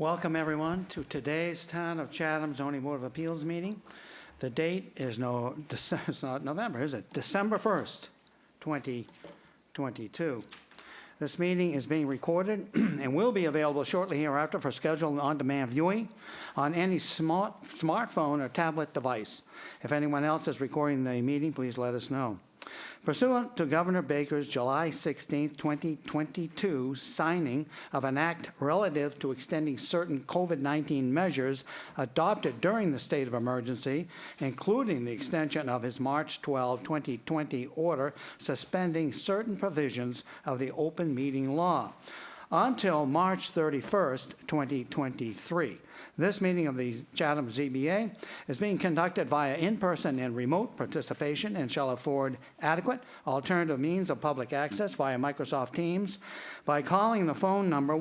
Welcome, everyone, to today's Town of Chatham Zoning Board of Appeals meeting. The date is it's not November, is it? December 1st, 2022. This meeting is being recorded and will be available shortly hereafter for scheduled on-demand viewing on any smartphone or tablet device. If anyone else is recording the meeting, please let us know. Pursuant to Governor Baker's July 16, 2022 signing of an act relative to extending certain COVID-19 measures adopted during the state of emergency, including the extension of his March 12, 2020 order suspending certain provisions of the open meeting law until March 31st, 2023. This meeting of the Chatham ZBA is being conducted via in-person and remote participation and shall afford adequate alternative means of public access via Microsoft Teams by calling the phone number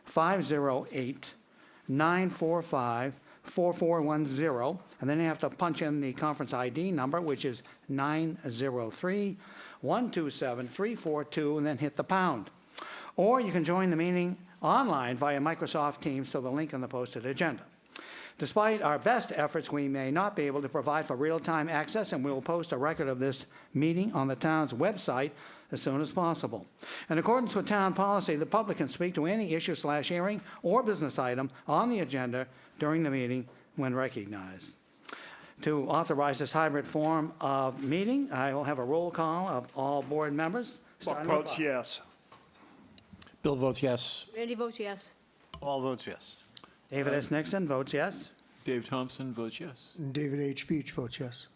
1-508-945-4410, and then you have to punch in the conference ID number, which is 903-127-342, and then hit the pound. Or you can join the meeting online via Microsoft Teams through the link on the posted agenda. Despite our best efforts, we may not be able to provide for real-time access, and we will post a record of this meeting on the town's website as soon as possible. In accordance with town policy, the public can speak to any issue/hearing or business item on the agenda during the meeting when recognized. To authorize this hybrid form of meeting, I will have a roll call of all board members. Buck votes yes. Bill votes yes. Randy votes yes. All votes yes. David S. Nixon votes yes. Dave Thompson votes yes. And David H. Veach votes yes.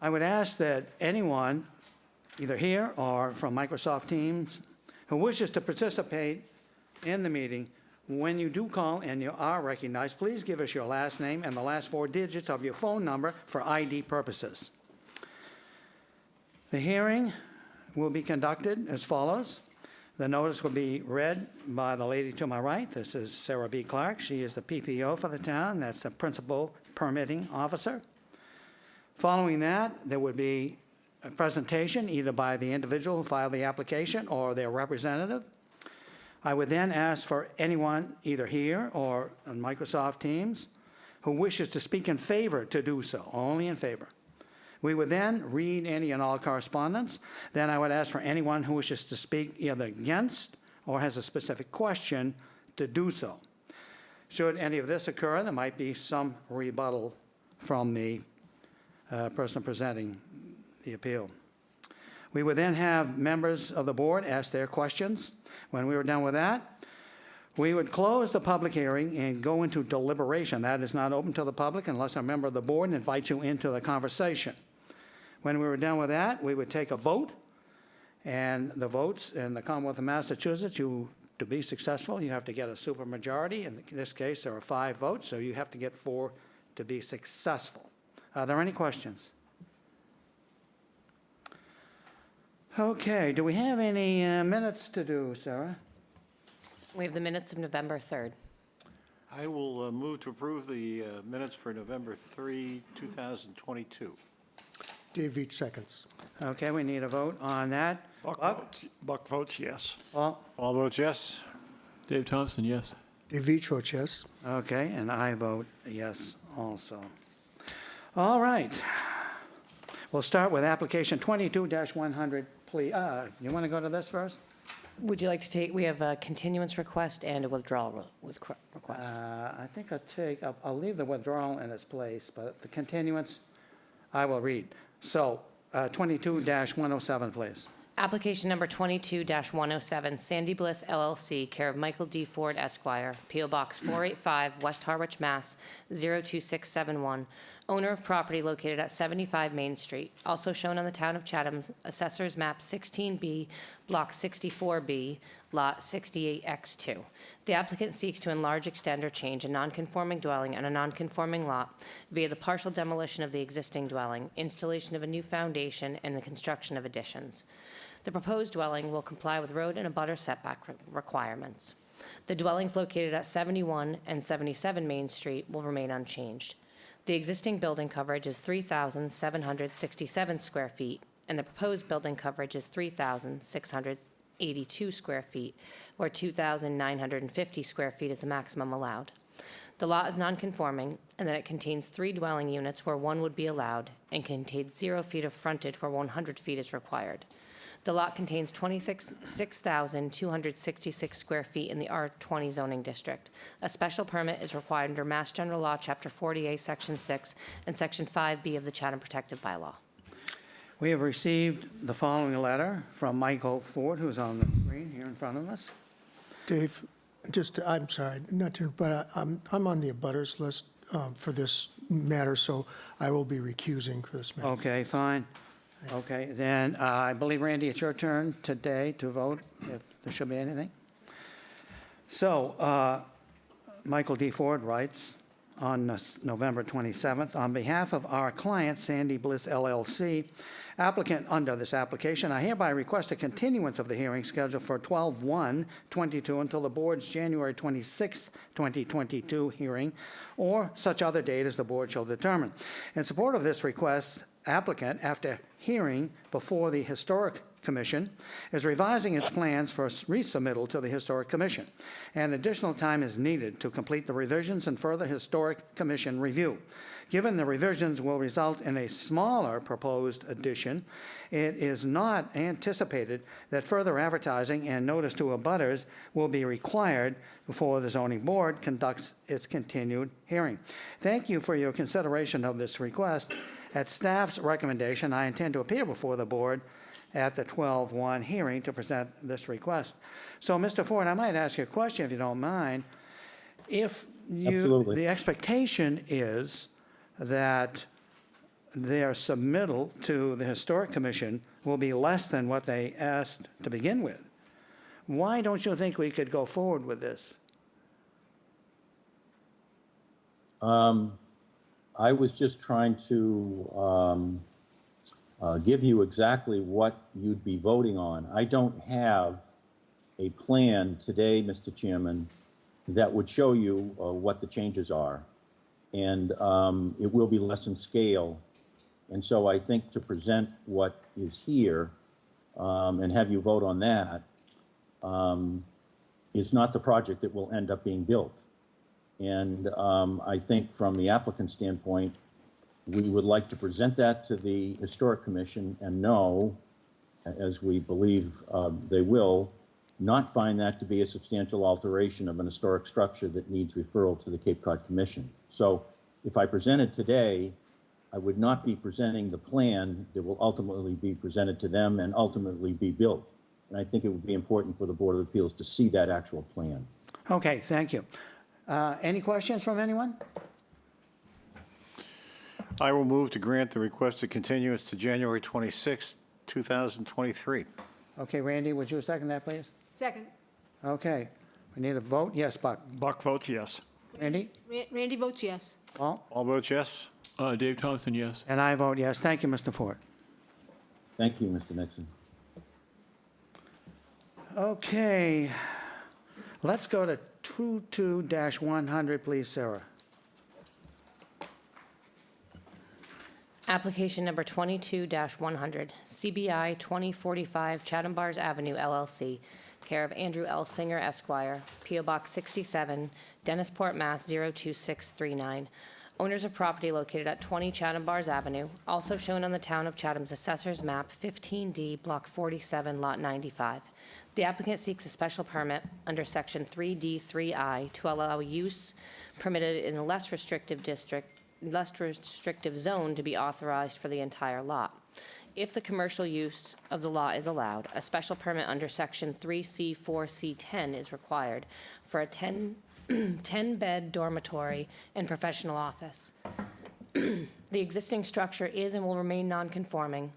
I would ask that anyone, either here or from Microsoft Teams, who wishes to participate in the meeting, when you do call and you are recognized, please give us your last name and the last 4 digits of your phone number for ID purposes. The hearing will be conducted as follows. The notice will be read by the lady to my right. This is Sarah B. Clark. She is the PPO for the town. That's the Principal Permitting Officer. Following that, there would be a presentation either by the individual who filed the application or their representative. I would then ask for anyone either here or on Microsoft Teams who wishes to speak in favor to do so, only in favor. We would then read any and all correspondence. Then I would ask for anyone who wishes to speak either against or has a specific question to do so. Should any of this occur, there might be some rebuttal from the person presenting the appeal. We would then have members of the board ask their questions. When we were done with that, we would close the public hearing and go into deliberation. That is not open to the public unless a member of the board invites you into the conversation. When we were done with that, we would take a vote, and the votes in the Commonwealth of Massachusetts, to be successful, you have to get a supermajority. In this case, there are 5 votes, so you have to get 4 to be successful. Are there any questions? Okay, do we have any minutes to do, Sarah? We have the minutes of November 3rd. I will move to approve the minutes for November 3, 2022. Dave Veach seconds. Okay, we need a vote on that. Buck votes yes. Well, All votes yes. Dave Thompson, yes. Dave Veach votes yes. okay, and I vote yes also. All right. We'll start with application 22-100, please. You want to go to this first? Would you like to take, we have a continuance request and a withdrawal request. I think I'll leave the withdrawal in its place, but the continuance, I will read. So, 22-107, please. Application number 22-107, Sandy Bliss LLC, care of Michael D. Ford Esquire, P.O. Box 485, West Harwich, Mass. 02671, owner of property located at 75 Main Street, also shown on the Town of Chatham's Assessor's Map 16B, Block 64B, Lot 68X2. The applicant seeks to enlarge, extend, or change a nonconforming dwelling on a nonconforming lot via the partial demolition of the existing dwelling, installation of a new foundation, and the construction of additions. The proposed dwelling will comply with road and abutter setback requirements. The dwellings located at 71 and 77 Main Street will remain unchanged. The existing building coverage is 3,767 square feet, and the proposed building coverage is 3,600 2,082 square feet, where 2,950 square feet is the maximum allowed. The lot is nonconforming in that it contains 3 dwelling units where 1 would be allowed and contains 0 feet of frontage where 100 feet is required. The lot contains 26,266 square feet in the R20 zoning district. A special permit is required under Mass General Law, Chapter 40A, Section 6, and Section 5B of the Chatham Protective Bylaw. We have received the following letter from Michael Ford, who's on the screen here in front of us. Dave, I'm sorry, not to, but I'm on the abutters list for this matter, so I will be recusing for this matter. Okay, fine. Okay, then I believe, Randy, it's your turn today to vote, if there should be anything. So, Michael D. Ford writes on November 27th, on behalf of our client, Sandy Bliss LLC, applicant under this application, I hereby request a continuance of the hearing scheduled for 12/1/22 until the board's January 26th, 2022 hearing, or such other date as the board shall determine. In support of this request, applicant, after hearing before the Historic Commission, is revising its plans for resubmittal to the Historic Commission, and additional time is needed to complete the revisions and further Historic Commission review. Given the revisions will result in a smaller proposed addition, it is not anticipated that further advertising and notice to abutters will be required before the zoning board conducts its continued hearing. Thank you for your consideration of this request. At staff's recommendation, I intend to appear before the board at the 12/1 hearing to present this request. So, Mr. Ford, I might ask you a question, if you don't mind. If Absolutely. the expectation is that their submittal to the Historic Commission will be less than what they asked to begin with, why don't you think we could go forward with this? I was just trying to give you exactly what you'd be voting on. I don't have a plan today, Mr. Chairman, that would show you what the changes are. And it will be less in scale. And so I think to present what is here and have you vote on that is not the project that will end up being built. And I think from the applicant standpoint, we would like to present that to the Historic Commission and know, as we believe they will, not find that to be a substantial alteration of an historic structure that needs referral to the Cape Cod Commission. So if I presented today, I would not be presenting the plan that will ultimately be presented to them and ultimately be built. And I think it would be important for the Board of Appeals to see that actual plan. Okay, thank you. Any questions from anyone? I will move to grant the requested continuance to January 26, 2023. Okay, Randy, would you second that, please? Second. Okay, we need a vote. Yes, Buck. Buck votes yes. Randy? Randy votes yes. Paul? All votes yes? Dave Thompson, yes. And I vote yes. Thank you, Mr. Ford. Thank you, Mr. Nixon. Okay, let's go to 22-100, please, Sarah. Application number 22-100, CBI 2045 Chatham Bars Avenue LLC, care of Andrew L. Singer Esquire, P.O. Box 67, Dennisport, Mass. 02639. Owners of property located at 20 Chatham Bars Avenue, also shown on the Town of Chatham's Assessor's Map 15D, Block 47, Lot 95. The applicant seeks a special permit under Section 3D3I to allow use permitted in a less restrictive zone to be authorized for the entire lot. If the commercial use of the lot is allowed, a special permit under Section 3C4C10 is required for a 10-bed dormitory and professional office. The existing structure is and will remain non-conforming,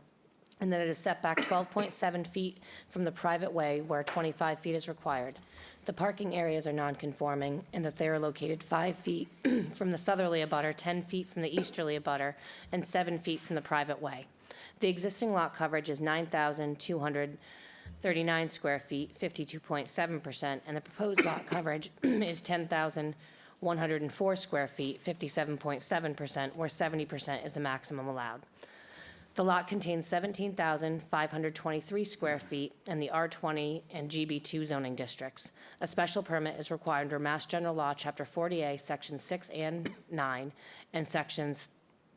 and that it is set back 12.7 feet from the private way where 25 feet is required. The parking areas are non-conforming, and that they are located 5 feet from the southerly abutter, 10 feet from the easterly abutter, and 7 feet from the private way. The existing lot coverage is 9,239 square feet, 52.7%, and the proposed lot coverage is 10,104 square feet, 57.7%, where 70% is the maximum allowed. The lot contains 17,523 square feet in the R20 and GB2 zoning districts. A special permit is required under Mass General Law, Chapter 40A, Sections 6 and 9, and Sections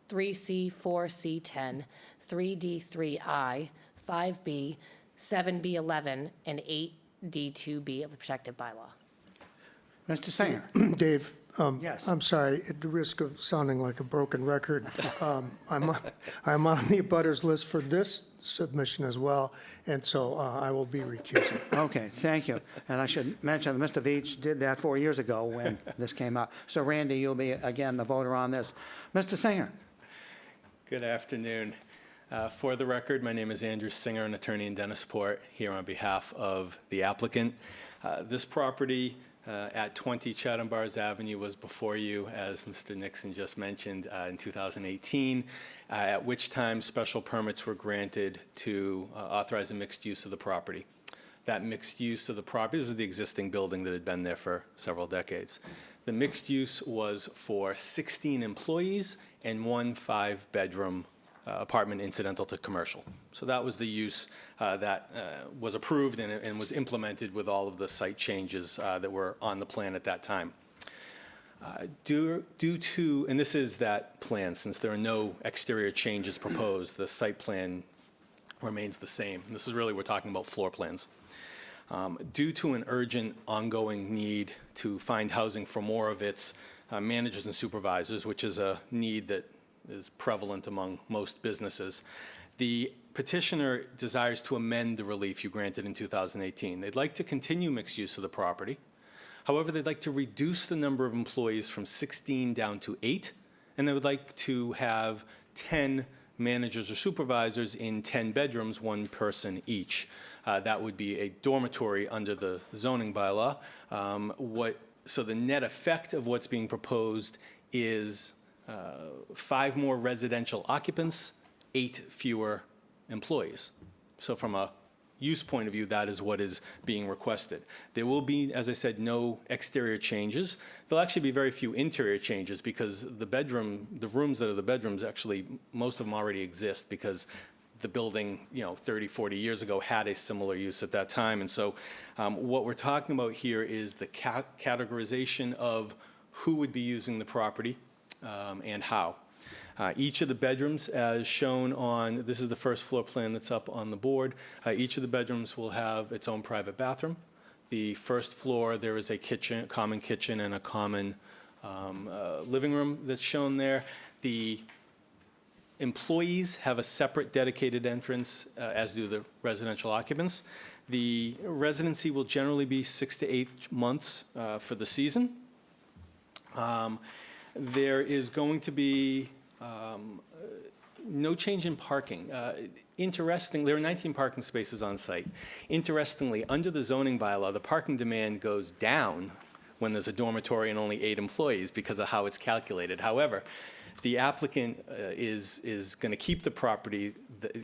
3C, 4C10, 3D3I, 5B, 7B11, and 8D2B of the protective bylaw. Mr. Singer? Dave, Yes. I'm sorry, at the risk of sounding like a broken record, I'm on the abutters list for this submission as well, and so I will be recusing. Okay, thank you. And I should mention that Mr. Veach did that 4 years ago when this came up. So Randy, you'll be, again, the voter on this. Mr. Singer? Good afternoon. For the record, my name is Andrew Singer, an attorney in Dennisport, here on behalf of the applicant. This property at 20 Chatham Bars Avenue was before you, as Mr. Nixon just mentioned, in 2018, at which time special permits were granted to authorize a mixed use of the property. That mixed use of the property, this was the existing building that had been there for several decades. The mixed use was for 16 employees and one 5-bedroom apartment incidental to commercial. So that was the use that was approved and was implemented with all of the site changes that were on the plan at that time. Due to, and this is that plan, since there are no exterior changes proposed, the site plan remains the same. And this is really, we're talking about floor plans. Due to an urgent ongoing need to find housing for more of its managers and supervisors, which is a need that is prevalent among most businesses, the petitioner desires to amend the relief you granted in 2018. They'd like to continue mixed use of the property. However, they'd like to reduce the number of employees from 16 down to 8, and they would like to have 10 managers or supervisors in 10 bedrooms, one person each. That would be a dormitory under the zoning bylaw. So the net effect of what's being proposed is 5 more residential occupants, 8 fewer employees. So from a use point of view, that is what is being requested. There will be, as I said, no exterior changes. There'll actually be very few interior changes because the rooms that are the bedrooms, actually, most of them already exist because the building, 30, 40 years ago had a similar use at that time. And so what we're talking about here is the categorization of who would be using the property and how. Each of the bedrooms, as shown on, this is the first floor plan that's up on the board, each of the bedrooms will have its own private bathroom. The first floor, there is a kitchen, common kitchen, and a common living room that's shown there. The employees have a separate dedicated entrance, as do the residential occupants. The residency will generally be 6 to 8 months for the season. There is going to be no change in parking. Interesting, there are 19 parking spaces on site. Interestingly, under the zoning bylaw, the parking demand goes down when there's a dormitory and only 8 employees because of how it's calculated. However, the applicant is going to keep the property,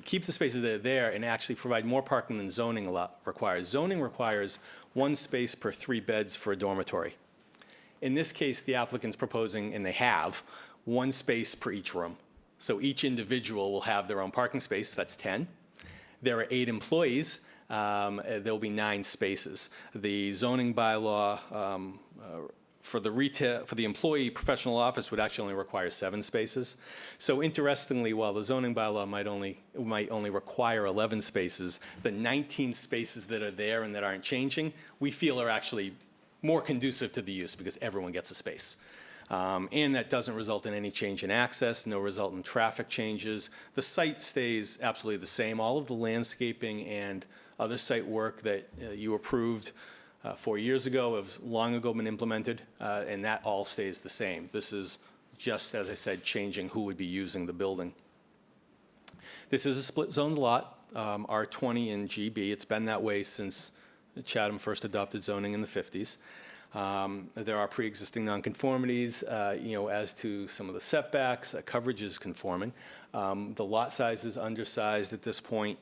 keep the spaces that are there, and actually provide more parking than zoning requires. Zoning requires 1 space per 3 beds for a dormitory. In this case, the applicant's proposing, and they have, 1 space per each room. So each individual will have their own parking space, that's 10. There are 8 employees, there'll be 9 spaces. The zoning bylaw for the employee professional office would actually only require 7 spaces. So interestingly, while the zoning bylaw might only require 11 spaces, the 19 spaces that are there and that aren't changing, we feel are actually more conducive to the use because everyone gets a space. And that doesn't result in any change in access, no result in traffic changes. The site stays absolutely the same. All of the landscaping and other site work that you approved 4 years ago have long ago been implemented, and that all stays the same. This is just, as I said, changing who would be using the building. This is a split-zoned lot, R20 and GB. It's been that way since Chatham first adopted zoning in the 50s. There are pre-existing nonconformities, as to some of the setbacks. Coverage is conforming. The lot size is undersized at this point.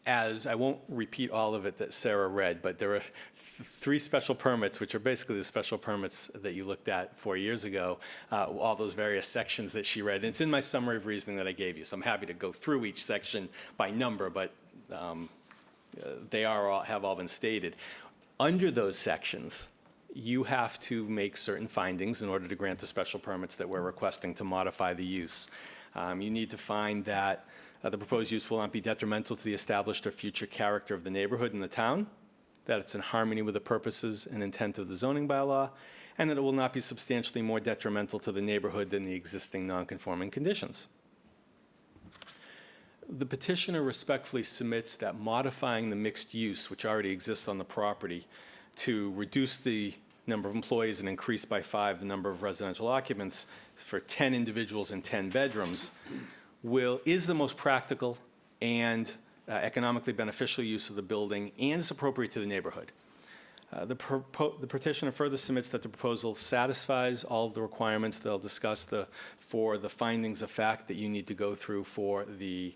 As I won't repeat all of it that Sarah read, but there are three special permits, which are basically the special permits that you looked at 4 years ago, all those various sections that she read. And it's in my summary of reasoning that I gave you, so I'm happy to go through each section by number, but they have all been stated. Under those sections, you have to make certain findings in order to grant the special permits that we're requesting to modify the use. You need to find that the proposed use will not be detrimental to the established or future character of the neighborhood and the town, that it's in harmony with the purposes and intent of the zoning bylaw, and that it will not be substantially more detrimental to the neighborhood than the existing nonconforming conditions. The petitioner respectfully submits that modifying the mixed use, which already exists on the property, to reduce the number of employees and increase by 5 the number of residential occupants for 10 individuals and 10 bedrooms is the most practical and economically beneficial use of the building and is appropriate to the neighborhood. The petitioner further submits that the proposal satisfies all of the requirements they'll discuss for the findings of fact that you need to go through for the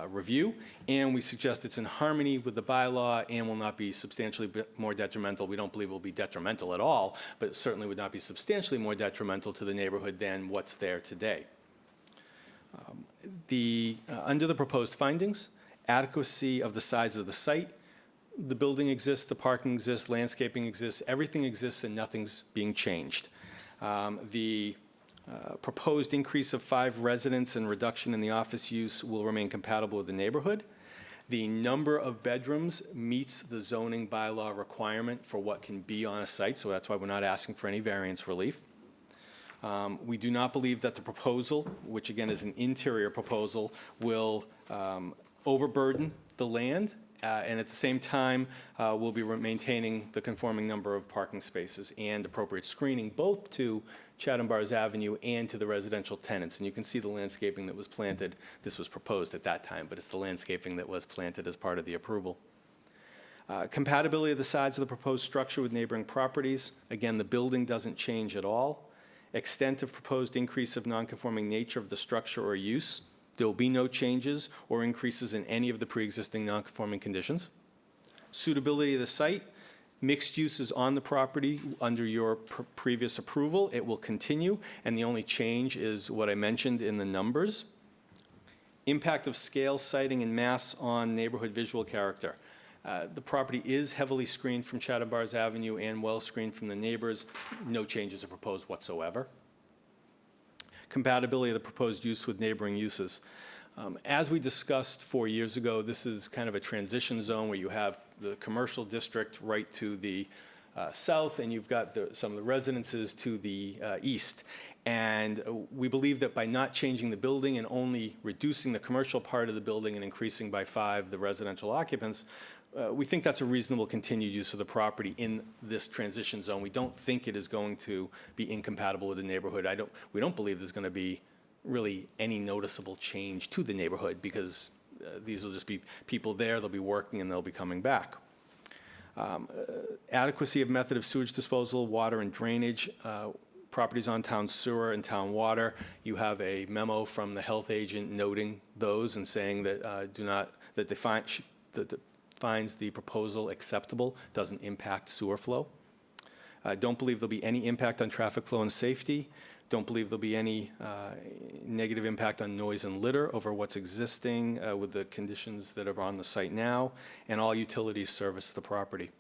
review, and we suggest it's in harmony with the bylaw and will not be substantially more detrimental. We don't believe it will be detrimental at all, but it certainly would not be substantially more detrimental to the neighborhood than what's there today. Under the proposed findings, adequacy of the size of the site, the building exists, the parking exists, landscaping exists, everything exists and nothing's being changed. The proposed increase of 5 residents and reduction in the office use will remain compatible with the neighborhood. The number of bedrooms meets the zoning bylaw requirement for what can be on a site, so that's why we're not asking for any variance relief. We do not believe that the proposal, which again is an interior proposal, will overburden the land, and at the same time, we'll be maintaining the conforming number of parking spaces and appropriate screening, both to Chatham Bars Avenue and to the residential tenants. And you can see the landscaping that was planted. This was proposed at that time, but it's the landscaping that was planted as part of the approval. Compatibility of the sides of the proposed structure with neighboring properties. Again, the building doesn't change at all. Extent of proposed increase of nonconforming nature of the structure or use. There will be no changes or increases in any of the pre-existing nonconforming conditions. Suitability of the site. Mixed use is on the property under your previous approval. It will continue, and the only change is what I mentioned in the numbers. Impact of scale, siting, and mass on neighborhood visual character. The property is heavily screened from Chatham Bars Avenue and well screened from the neighbors. No changes are proposed whatsoever. Compatibility of the proposed use with neighboring uses. As we discussed 4 years ago, this is kind of a transition zone where you have the commercial district right to the south, and you've got some of the residences to the east. And we believe that by not changing the building and only reducing the commercial part of the building and increasing by 5 the residential occupants, we think that's a reasonable continued use of the property in this transition zone. We don't think it is going to be incompatible with the neighborhood. We don't believe there's going to be really any noticeable change to the neighborhood because these will just be people there, they'll be working, and they'll be coming back. Adequacy of method of sewage disposal, water and drainage, properties on town sewer and town water. You have a memo from the health agent noting those and saying that finds the proposal acceptable, doesn't impact sewer flow. Don't believe there'll be any impact on traffic flow and safety. Don't believe there'll be any negative impact on noise and litter over what's existing with the conditions that are on the site now, and all utilities service the property.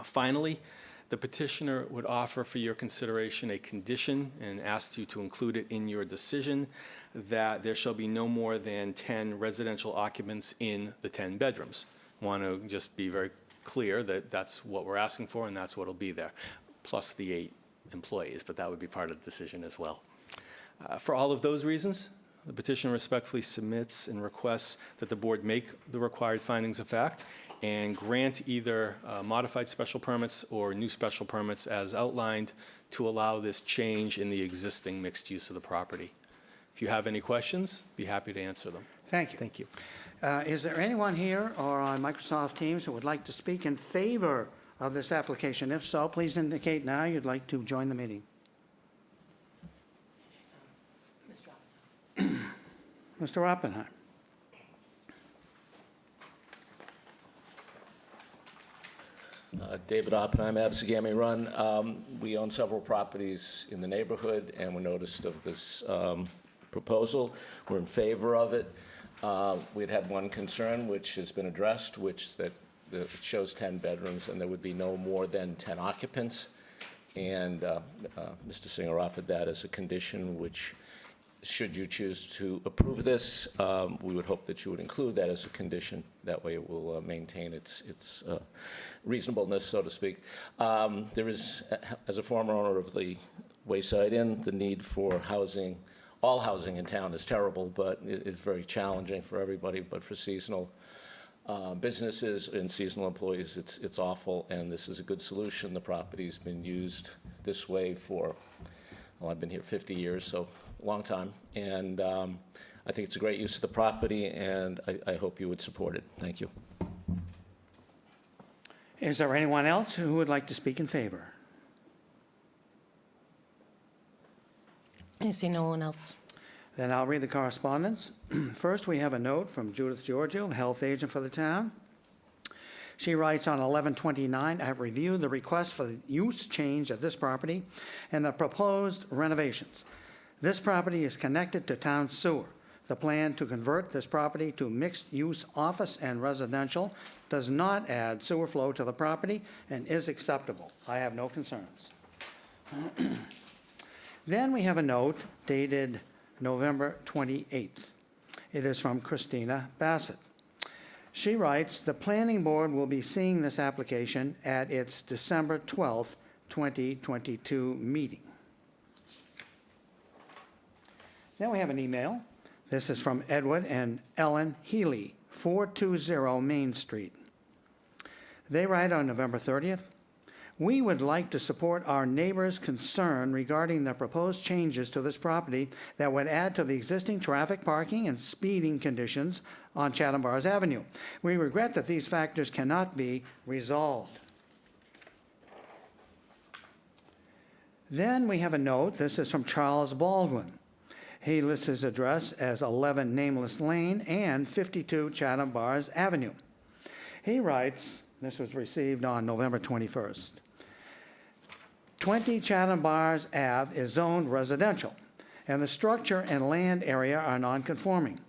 Finally, the petitioner would offer for your consideration a condition and ask you to include it in your decision that there shall be no more than 10 residential occupants in the 10 bedrooms. Want to just be very clear that that's what we're asking for and that's what will be there, plus the 8 employees, but that would be part of the decision as well. For all of those reasons, the petitioner respectfully submits and requests that the board make the required findings of fact and grant either modified special permits or new special permits as outlined to allow this change in the existing mixed use of the property. If you have any questions, be happy to answer them. Thank you. Thank you. Is there anyone here or on Microsoft Teams who would like to speak in favor of this application? If so, please indicate now you'd like to join the meeting. Mr. Oppenheim. David Oppenheim, Absegami Run. We own several properties in the neighborhood, and we're noticed of this proposal. We're in favor of it. We'd had one concern, which has been addressed, it shows 10 bedrooms, and there would be no more than 10 occupants. And Mr. Singer offered that as a condition, which, should you choose to approve this, we would hope that you would include that as a condition. That way it will maintain its reasonableness, so to speak. There is, as a former owner of the Wayside Inn, the need for housing. All housing in town is terrible, but it is very challenging for everybody. But for seasonal businesses and seasonal employees, it's awful, and this is a good solution. The property's been used this way for, well, I've been here 50 years, so a long time, and I think it's a great use of the property, and I hope you would support it. Thank you. Is there anyone else who would like to speak in favor? I see no one else. Then I'll read the correspondence. First, we have a note from Judith Giorgio, health agent for the town. She writes on 11/29, I have reviewed the request for the use change of this property and the proposed renovations. This property is connected to town sewer. The plan to convert this property to mixed-use office and residential does not add sewer flow to the property and is acceptable. I have no concerns. Then we have a note dated November 28th. It is from Christina Bassett. She writes, the planning board will be seeing this application at its December 12th, 2022 meeting. Then we have an email. This is from Edward and Ellen Healy, 420 Main Street. They write on November 30th, we would like to support our neighbors' concern regarding the proposed changes to this property that would add to the existing traffic, parking, and speeding conditions on Chatham Bars Avenue. We regret that these factors cannot be resolved. Then we have a note. This is from Charles Baldwin. He lists his address as 11 Nameless Lane and 52 Chatham Bars Avenue. He writes, this was received on November 21st. 20 Chatham Bars Ave is zoned residential, and the structure and land area are non-conforming.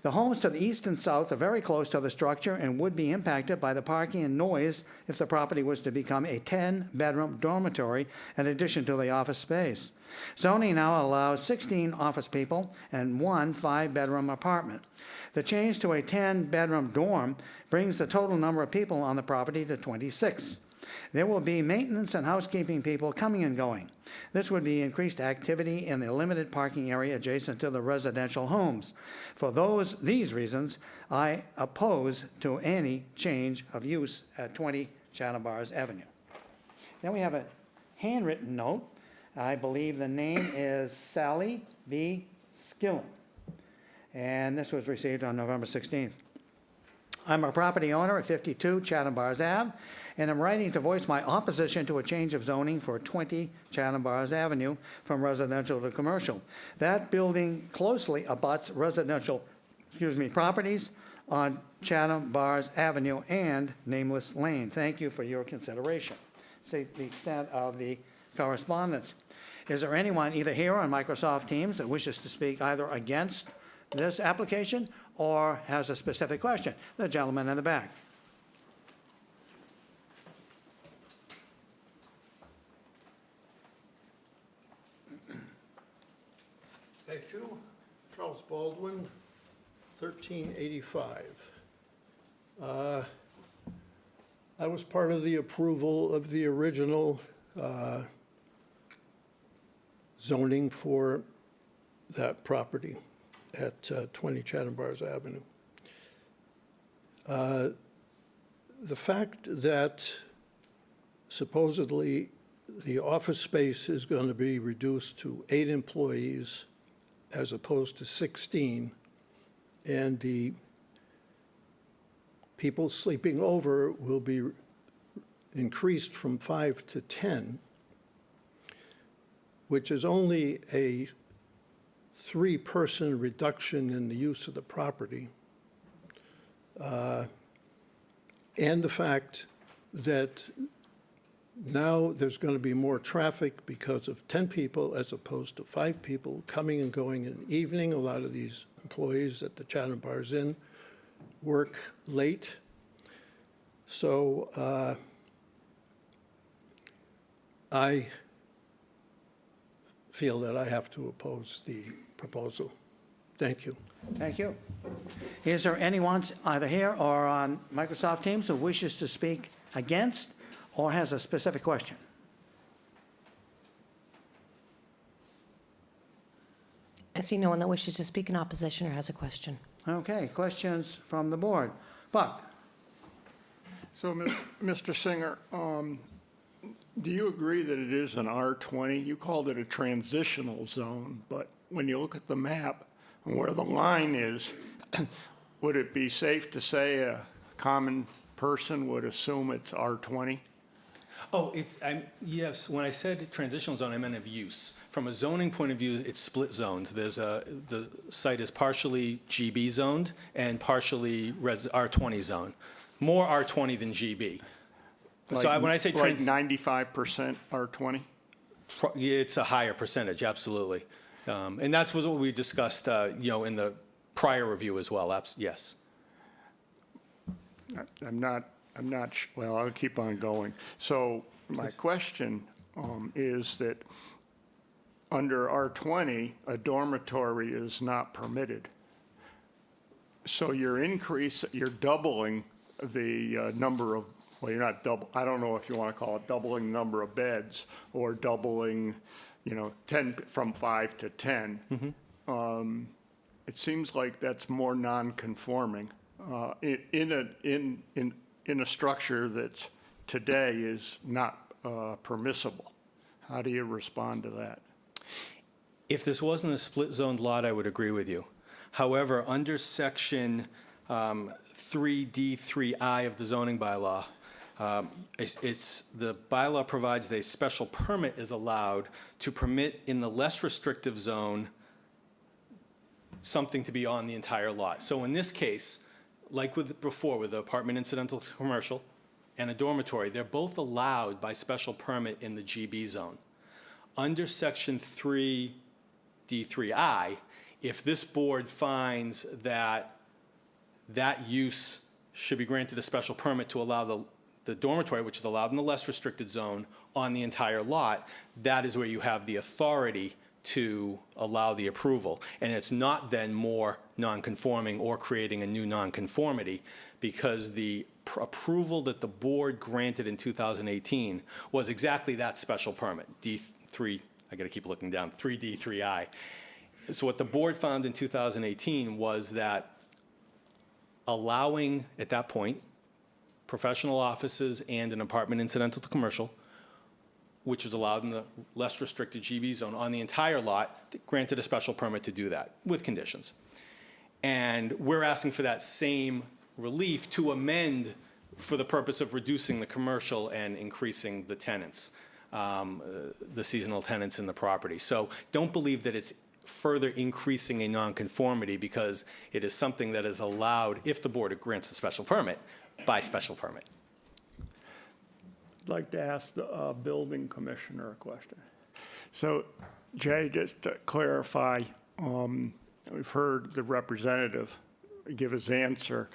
The homes to the east and south are very close to the structure and would be impacted by the parking and noise if the property was to become a 10-bedroom dormitory in addition to the office space. Zoning now allows 16 office people and one 5-bedroom apartment. The change to a 10-bedroom dorm brings the total number of people on the property to 26. There will be maintenance and housekeeping people coming and going. This would be increased activity in the limited parking area adjacent to the residential homes. For these reasons, I oppose to any change of use at 20 Chatham Bars Avenue. Then we have a handwritten note. I believe the name is Sally B. Skillen, and this was received on November 16th. I'm a property owner at 52 Chatham Bars Ave, and I'm writing to voice my opposition to a change of zoning for 20 Chatham Bars Avenue from residential to commercial. That building closely abuts residential, properties on Chatham Bars Avenue and Nameless Lane. Thank you for your consideration. Say the extent of the correspondence. Is there anyone either here on Microsoft Teams that wishes to speak either against this application or has a specific question? The gentleman in the back. Thank you. Charles Baldwin, 1385. I was part of the approval of the original zoning for that property at 20 Chatham Bars Avenue. The fact that supposedly the office space is going to be reduced to 8 employees as opposed to 16, and the people sleeping over will be increased from 5 to 10, which is only a 3-person reduction in the use of the property, and the fact that now there's going to be more traffic because of 10 people as opposed to 5 people coming and going in the evening. A lot of these employees at the Chatham Bars Inn work late. So I feel that I have to oppose the proposal. Thank you. Thank you. Is there anyone either here or on Microsoft Teams who wishes to speak against or has a specific question? I see no one that wishes to speak in opposition or has a question. Okay, questions from the board. Buck? So, Mr. Singer, do you agree that it is an R20? You called it a transitional zone, but when you look at the map and where the line is, would it be safe to say a common person would assume it's R20? Oh, yes, when I said transitional zone, I meant of use. From a zoning point of view, it's split zoned. The site is partially GB zoned and partially R20 zone. More R20 than GB. So when I say like 95% R20? it's a higher percentage, absolutely. And that's what we discussed, in the prior review as well, yes. Well, I'll keep on going. So my question is that under R20, a dormitory is not permitted. So you're doubling the number of, well, you're not I don't know if you want to call it doubling the number of beds or doubling, 10 from 5 to 10. Mm-hmm. It seems like that's more non-conforming in a structure that today is not permissible. How do you respond to that? If this wasn't a split-zoned lot, I would agree with you. However, under section 3D3I of the zoning bylaw, the bylaw provides that a special permit is allowed to permit in the less restrictive zone something to be on the entire lot. So in this case, like before with the apartment incidental to commercial and a dormitory, they're both allowed by special permit in the GB zone. Under section 3D3I, if this board finds that that use should be granted a special permit to allow the dormitory, which is allowed in the less restricted zone, on the entire lot, that is where you have the authority to allow the approval. And it's not then more non-conforming or creating a new non-conformity, because the approval that the board granted in 2018 was exactly that special permit, D3, I gotta keep looking down, 3D3I. So what the board found in 2018 was that allowing, at that point, professional offices and an apartment incidental to commercial, which was allowed in the less restricted GB zone on the entire lot, granted a special permit to do that with conditions. And we're asking for that same relief to amend for the purpose of reducing the commercial and increasing the tenants, the seasonal tenants in the property. So don't believe that it's further increasing a nonconformity, because it is something that is allowed if the board grants the special permit by special permit. I'd like to ask the building commissioner a question. So, Jay, just to clarify, we've heard the representative give his answer,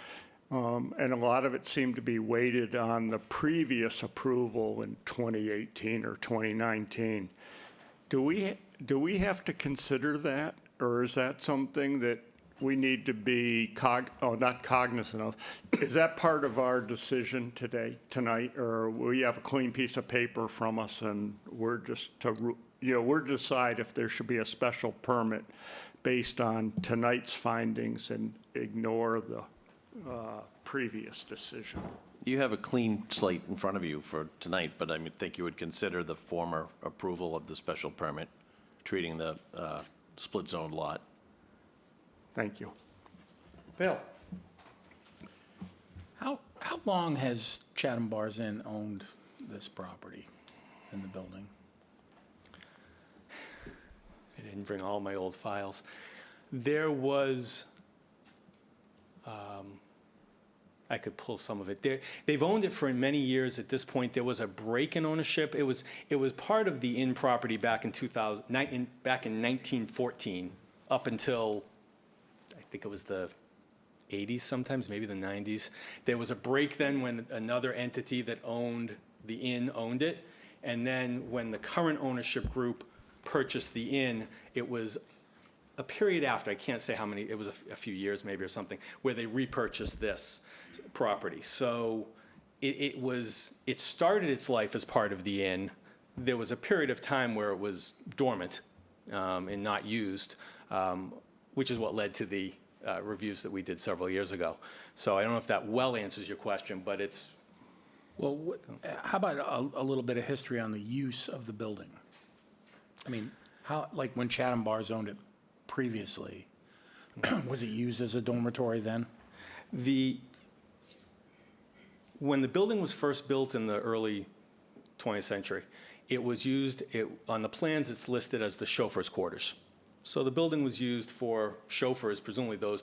and a lot of it seemed to be weighted on the previous approval in 2018 or 2019. Do we have to consider that, or is that something that we need to be not cognizant of? Is that part of our decision tonight, or we have a clean piece of paper from us and we're just we're to decide if there should be a special permit based on tonight's findings and ignore the previous decision? You have a clean slate in front of you for tonight, but I think you would consider the former approval of the special permit, treating the split zone lot. Thank you. Bill? How long has Chatham Bars Inn owned this property and the building? I didn't bring all my old files. There was I could pull some of it. They've owned it for many years at this point. There was a break in ownership. It was part of the inn property back in 1914 up until, I think it was the 80s sometimes, maybe the 90s. There was a break then when another entity that owned the inn owned it. And then when the current ownership group purchased the inn, it was a period after, I can't say how many, it was a few years maybe or something, where they repurchased this property. So it started its life as part of the inn. There was a period of time where it was dormant and not used, which is what led to the reviews that we did several years ago. So I don't know if that well answers your question, but it's... Well, how about a little bit of history on the use of the building? I mean, how, like when Chatham Bars owned it previously, was it used as a dormitory then? When the building was first built in the early 20th century, it was used, on the plans it's listed as the chauffeur's quarters. So the building was used for chauffeurs, presumably those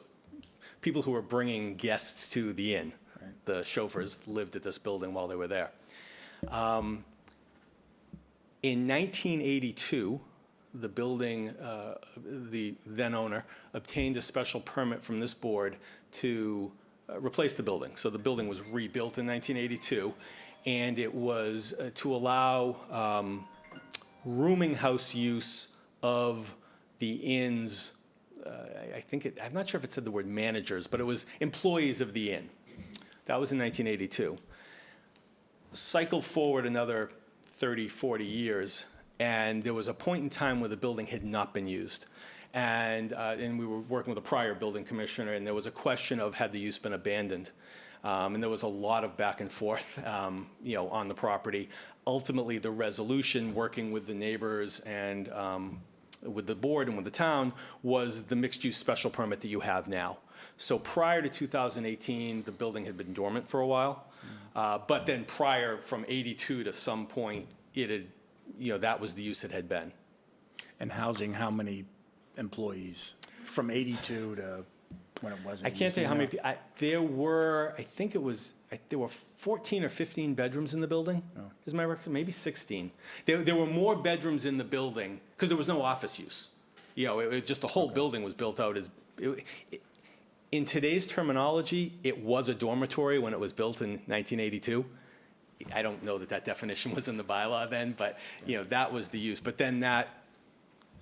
people who were bringing guests to the inn. Right. The chauffeurs lived at this building while they were there. In 1982, the building, the then owner, obtained a special permit from this board to replace the building. So the building was rebuilt in 1982, and it was to allow rooming house use of the inn's, I'm not sure if it said the word managers, but it was employees of the inn. That was in 1982. Cycle forward another 30, 40 years, and there was a point in time where the building had not been used. And we were working with a prior building commissioner, and there was a question of had the use been abandoned. And there was a lot of back and forth, on the property. Ultimately, the resolution, working with the neighbors and with the board and with the town, was the mixed-use special permit that you have now. So prior to 2018, the building had been dormant for a while. But then prior, from 82 to some point, it had, that was the use it had been. And housing how many employees from 82 to when it wasn't? I can't tell you how many people. There were 14 or 15 bedrooms in the building. Oh. Is my record? Maybe 16. There were more bedrooms in the building because there was no office use. Just the whole building was built out as. In today's terminology, it was a dormitory when it was built in 1982. I don't know that definition was in the bylaw then, but that was the use. But then that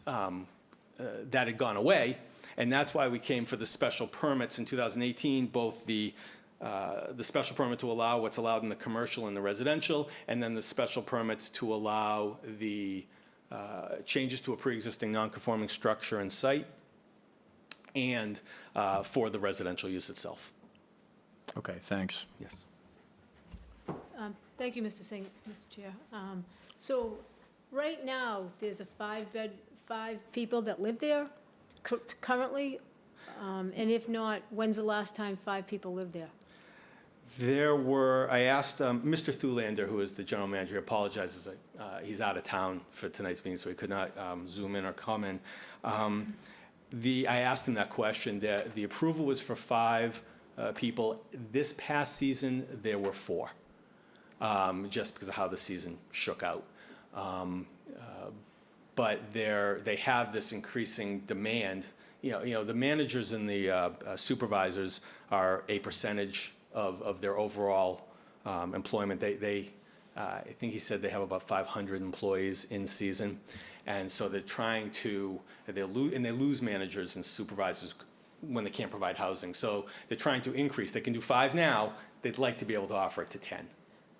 had gone away, and that's why we came for the special permits in 2018, both the special permit to allow what's allowed in the commercial and the residential, and then the special permits to allow the changes to a pre-existing non-conforming structure and site, and for the residential use itself. Okay, thanks. Yes. Thank you, Mr. Singh, Mr. Chair. So right now, there's five people that live there currently? And if not, when's the last time 5 people lived there? I asked Mr. Thulander, who is the general manager, apologizes, he's out of town for tonight's meeting, so he could not Zoom in or come in. I asked him that question. The approval was for 5 people. This past season, there were 4, just because of how the season shook out. But they have this increasing demand. The managers and the supervisors are a percentage of their overall employment. I think he said they have about 500 employees in season. And so they're trying to, they lose managers and supervisors when they can't provide housing. So they're trying to increase. They can do 5 now. They'd like to be able to offer it to 10.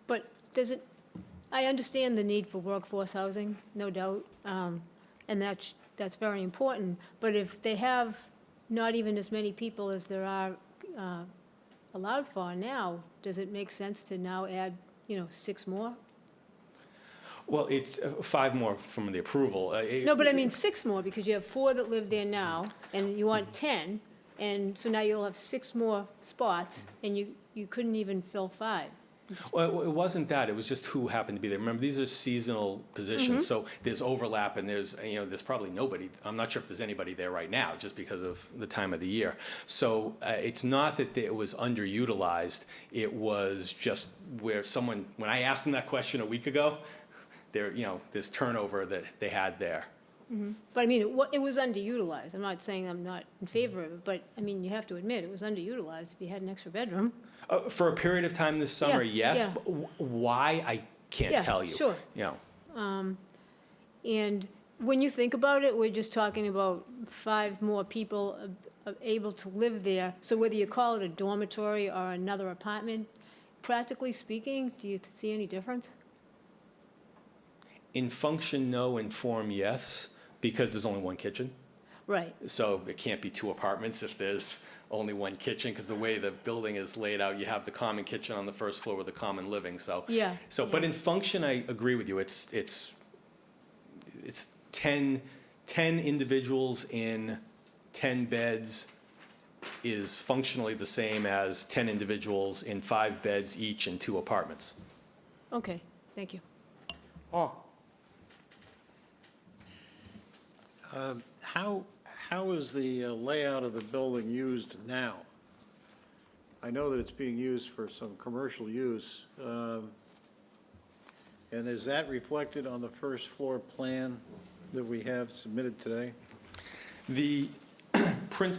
But I understand the need for workforce housing, no doubt, and that's very important. But if they have not even as many people as there are allowed for now, does it make sense to now add, 6 more? Well, it's 5 more from the approval. No, but I mean 6 more, because you have 4 that live there now, and you want 10, and so now you'll have 6 more spots, and you couldn't even fill 5. Well, it wasn't that, it was just who happened to be there. Remember, these are seasonal positions, so there's overlap and there's probably nobody, I'm not sure if there's anybody there right now, just because of the time of the year. So it's not that it was underutilized, it was just where someone, when I asked them that question a week ago, there's turnover that they had there. But I mean, it was underutilized. I'm not saying I'm not in favor of it, but I mean, you have to admit, it was underutilized if you had an extra bedroom. For a period of time this summer, Yeah, yes. yeah. But why, I can't Yeah, tell you. sure. And when you think about it, we're just talking about 5 more people able to live there. So whether you call it a dormitory or another apartment, practically speaking, do you see any difference? In function, no. In form, yes, because there's only one kitchen. Right. So it can't be 2 apartments if there's only one kitchen, because the way the building is laid out, you have the common kitchen on the first floor with the common living, so. Yeah, But yeah. in function, I agree with you, it's 10 individuals in 10 beds is functionally the same as 10 individuals in 5 beds each in 2 apartments. Okay, thank you. How is the layout of the building used now? I know that it's being used for some commercial use. And is that reflected on the first floor plan that we have submitted today? The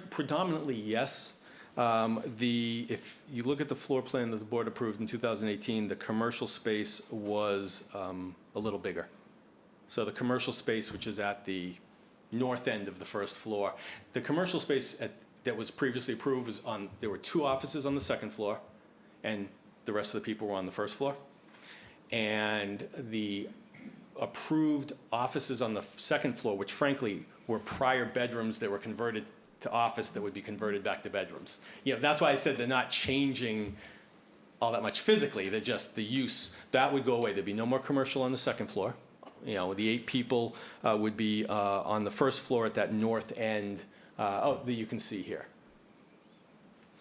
predominantly, yes. If you look at the floor plan that the board approved in 2018, the commercial space was a little bigger. So the commercial space, which is at the north end of the first floor, the commercial space that was previously approved was there were 2 offices on the second floor, and the rest of the people were on the first floor. And the approved offices on the second floor, which frankly were prior bedrooms that were converted to office that would be converted back to bedrooms. That's why I said they're not changing all that much physically, they're just the use. That would go away. There'd be no more commercial on the second floor. The 8 people would be on the first floor at that north end, that you can see here.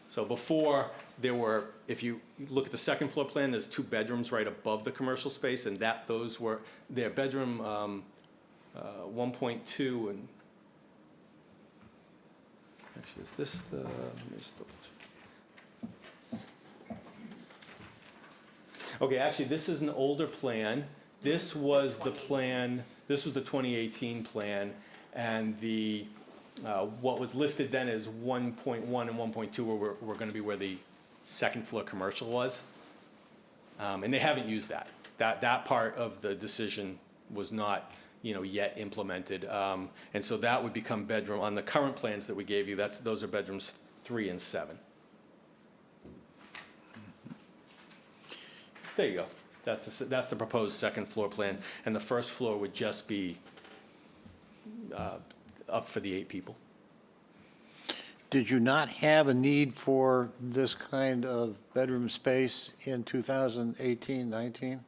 So before, there were, if you look at the second floor plan, there's 2 bedrooms right above the commercial space, and those were their bedroom 1.2 and actually, is this the? Let me just double check. Okay, actually, this is an older plan. This was the plan. This was the 2018 plan, and the what was listed then as 1.1 and 1.2 were going to be where the second floor commercial was, and they haven't used that. That part of the decision was not yet implemented, and so that would become bedroom on the current plans that we gave you. Those are bedrooms 3 and 7. There you go. That's the proposed second floor plan, and the first floor would just be up for the 8 people. Did you not have a need for this kind of bedroom space in 2018, 19?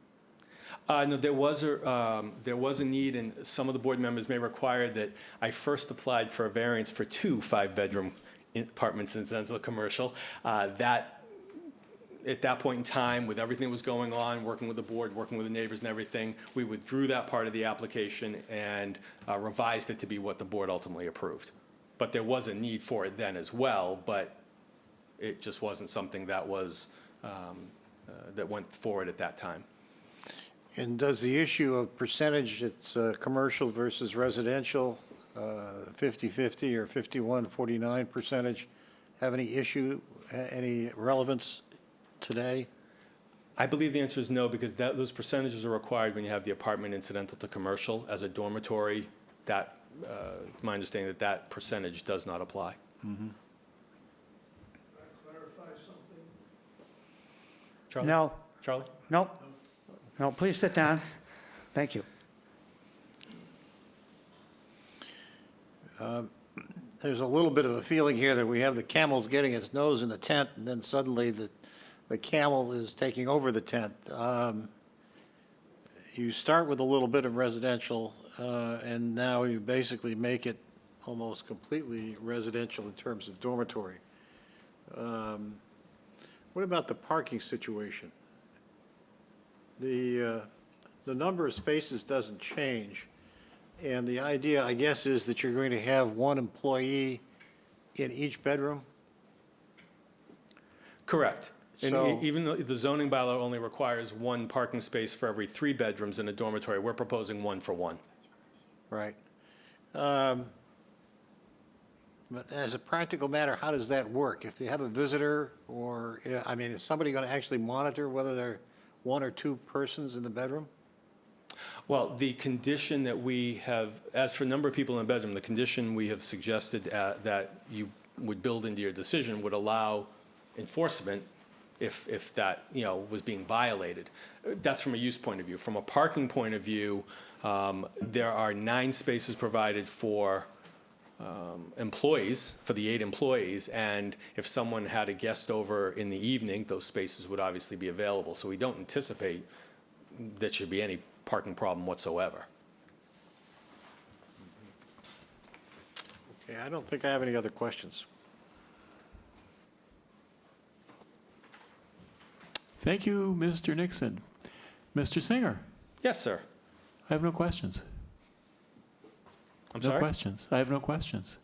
No, there was a need, and some of the board members may require that I first applied for a variance for 2 5-bedroom apartments in Central Commercial. At that point in time, with everything that was going on, working with the board, working with the neighbors and everything, we withdrew that part of the application and revised it to be what the board ultimately approved. But there was a need for it then as well, but it just wasn't something that was that went forward at that time. And does the issue of percentage, it's commercial versus residential, 50-50 or 51-49 percentage, have any issue, any relevance today? I believe the answer is no, because those percentages are required when you have the apartment incidental to commercial. As a dormitory, my understanding that percentage does not apply. Can I clarify something? Charlie? No, Charlie? no, please sit down. Thank you. There's a little bit of a feeling here that we have the camel's getting its nose in the tent, and then suddenly the camel is taking over the tent. You start with a little bit of residential, and now you basically make it almost completely residential in terms of dormitory. What about the parking situation? the number of spaces doesn't change. And the idea, I guess, is that you're going to have one employee in each bedroom? Correct. And So- even though the zoning bylaw only requires one parking space for every 3 bedrooms in a dormitory, we're proposing 1 for 1. Right. But as a practical matter, how does that work? If you have a visitor, or, I mean, is somebody going to actually monitor whether there are 1 or 2 persons in the bedroom? Well, the condition that we have, as for number of people in a bedroom, the condition we have suggested that you would build into your decision would allow enforcement if that, was being violated. That's from a use point of view. From a parking point of view, there are 9 spaces provided for employees, for the 8 employees, and if someone had a guest over in the evening, those spaces would obviously be available. So we don't anticipate there should be any parking problem whatsoever. Okay, I don't think I have any other questions. Thank you, Mr. Nixon. Mr. Singer, Yes, sir. I have no questions. I'm No sorry? questions. I have no questions.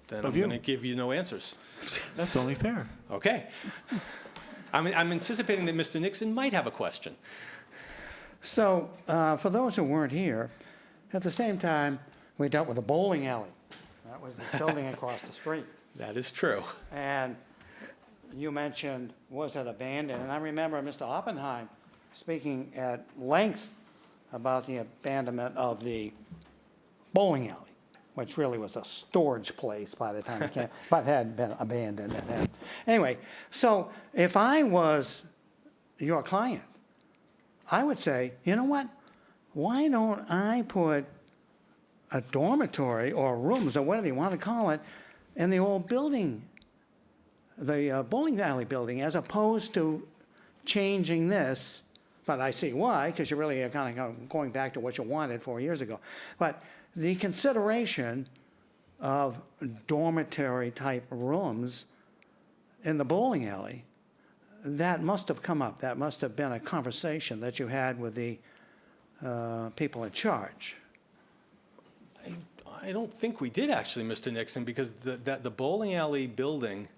Then Of I'm you. going to give you no answers. That's only fair. Okay. I'm anticipating that Mr. Nixon might have a question. So, for those who weren't here, at the same time, we dealt with a bowling alley. That was the building across the street. That is true. And you mentioned, was it abandoned? And I remember Mr. Oppenheim speaking at length about the abandonment of the bowling alley, which really was a storage place by the time it came, but had been abandoned. Anyway, so if I was your client, I would say, you know what? Why don't I put a dormitory or rooms or whatever you want to call it in the old building, the bowling alley building, as opposed to changing this? But I see why, because you really are kind of going back to what you wanted 4 years ago. But the consideration of dormitory-type rooms in the bowling alley, that must have come up. That must have been a conversation that you had with the people in charge. I don't think we did actually, Mr. Nixon, because the bowling alley building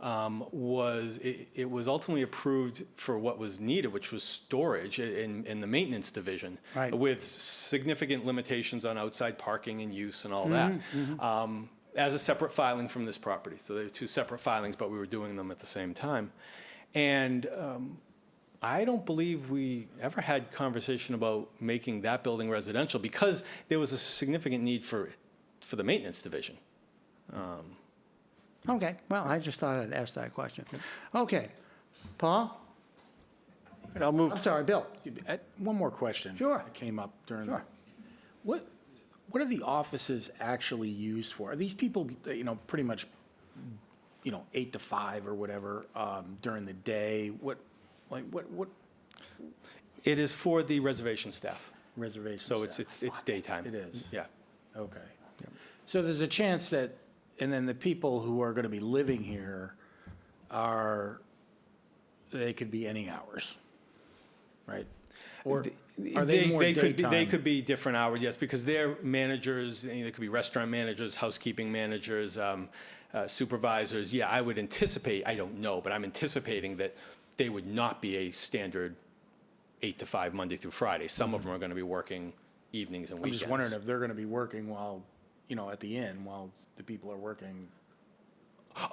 it was ultimately approved for what was needed, which was storage in the maintenance division, Right. with significant limitations on outside parking and use and all that, as a separate filing from this property. So they were 2 separate filings, but we were doing them at the same time. And I don't believe we ever had conversation about making that building residential because there was a significant need for the maintenance division. Okay, well, I just thought I'd ask that question. Okay, Paul? I'll move. I'm sorry, Bill? One more question. Sure. That came up during. Sure. What are the offices actually used for? Are these people, pretty much, 8 to 5 or whatever, during the day? What It is for the reservation staff, reservation? so staff? it's daytime. It is? Yeah. Okay. So there's a chance that, and then the people who are going to be living here they could be any hours, right? Or are they more daytime? They could be different hours, yes, because they're managers. They could be restaurant managers, housekeeping managers, supervisors. Yeah, I would anticipate. I don't know, but I'm anticipating that they would not be a standard 8 to 5 Monday through Friday. Some of them are going to be working evenings and I'm weekends. just wondering if they're going to be working while, at the inn while the people are working.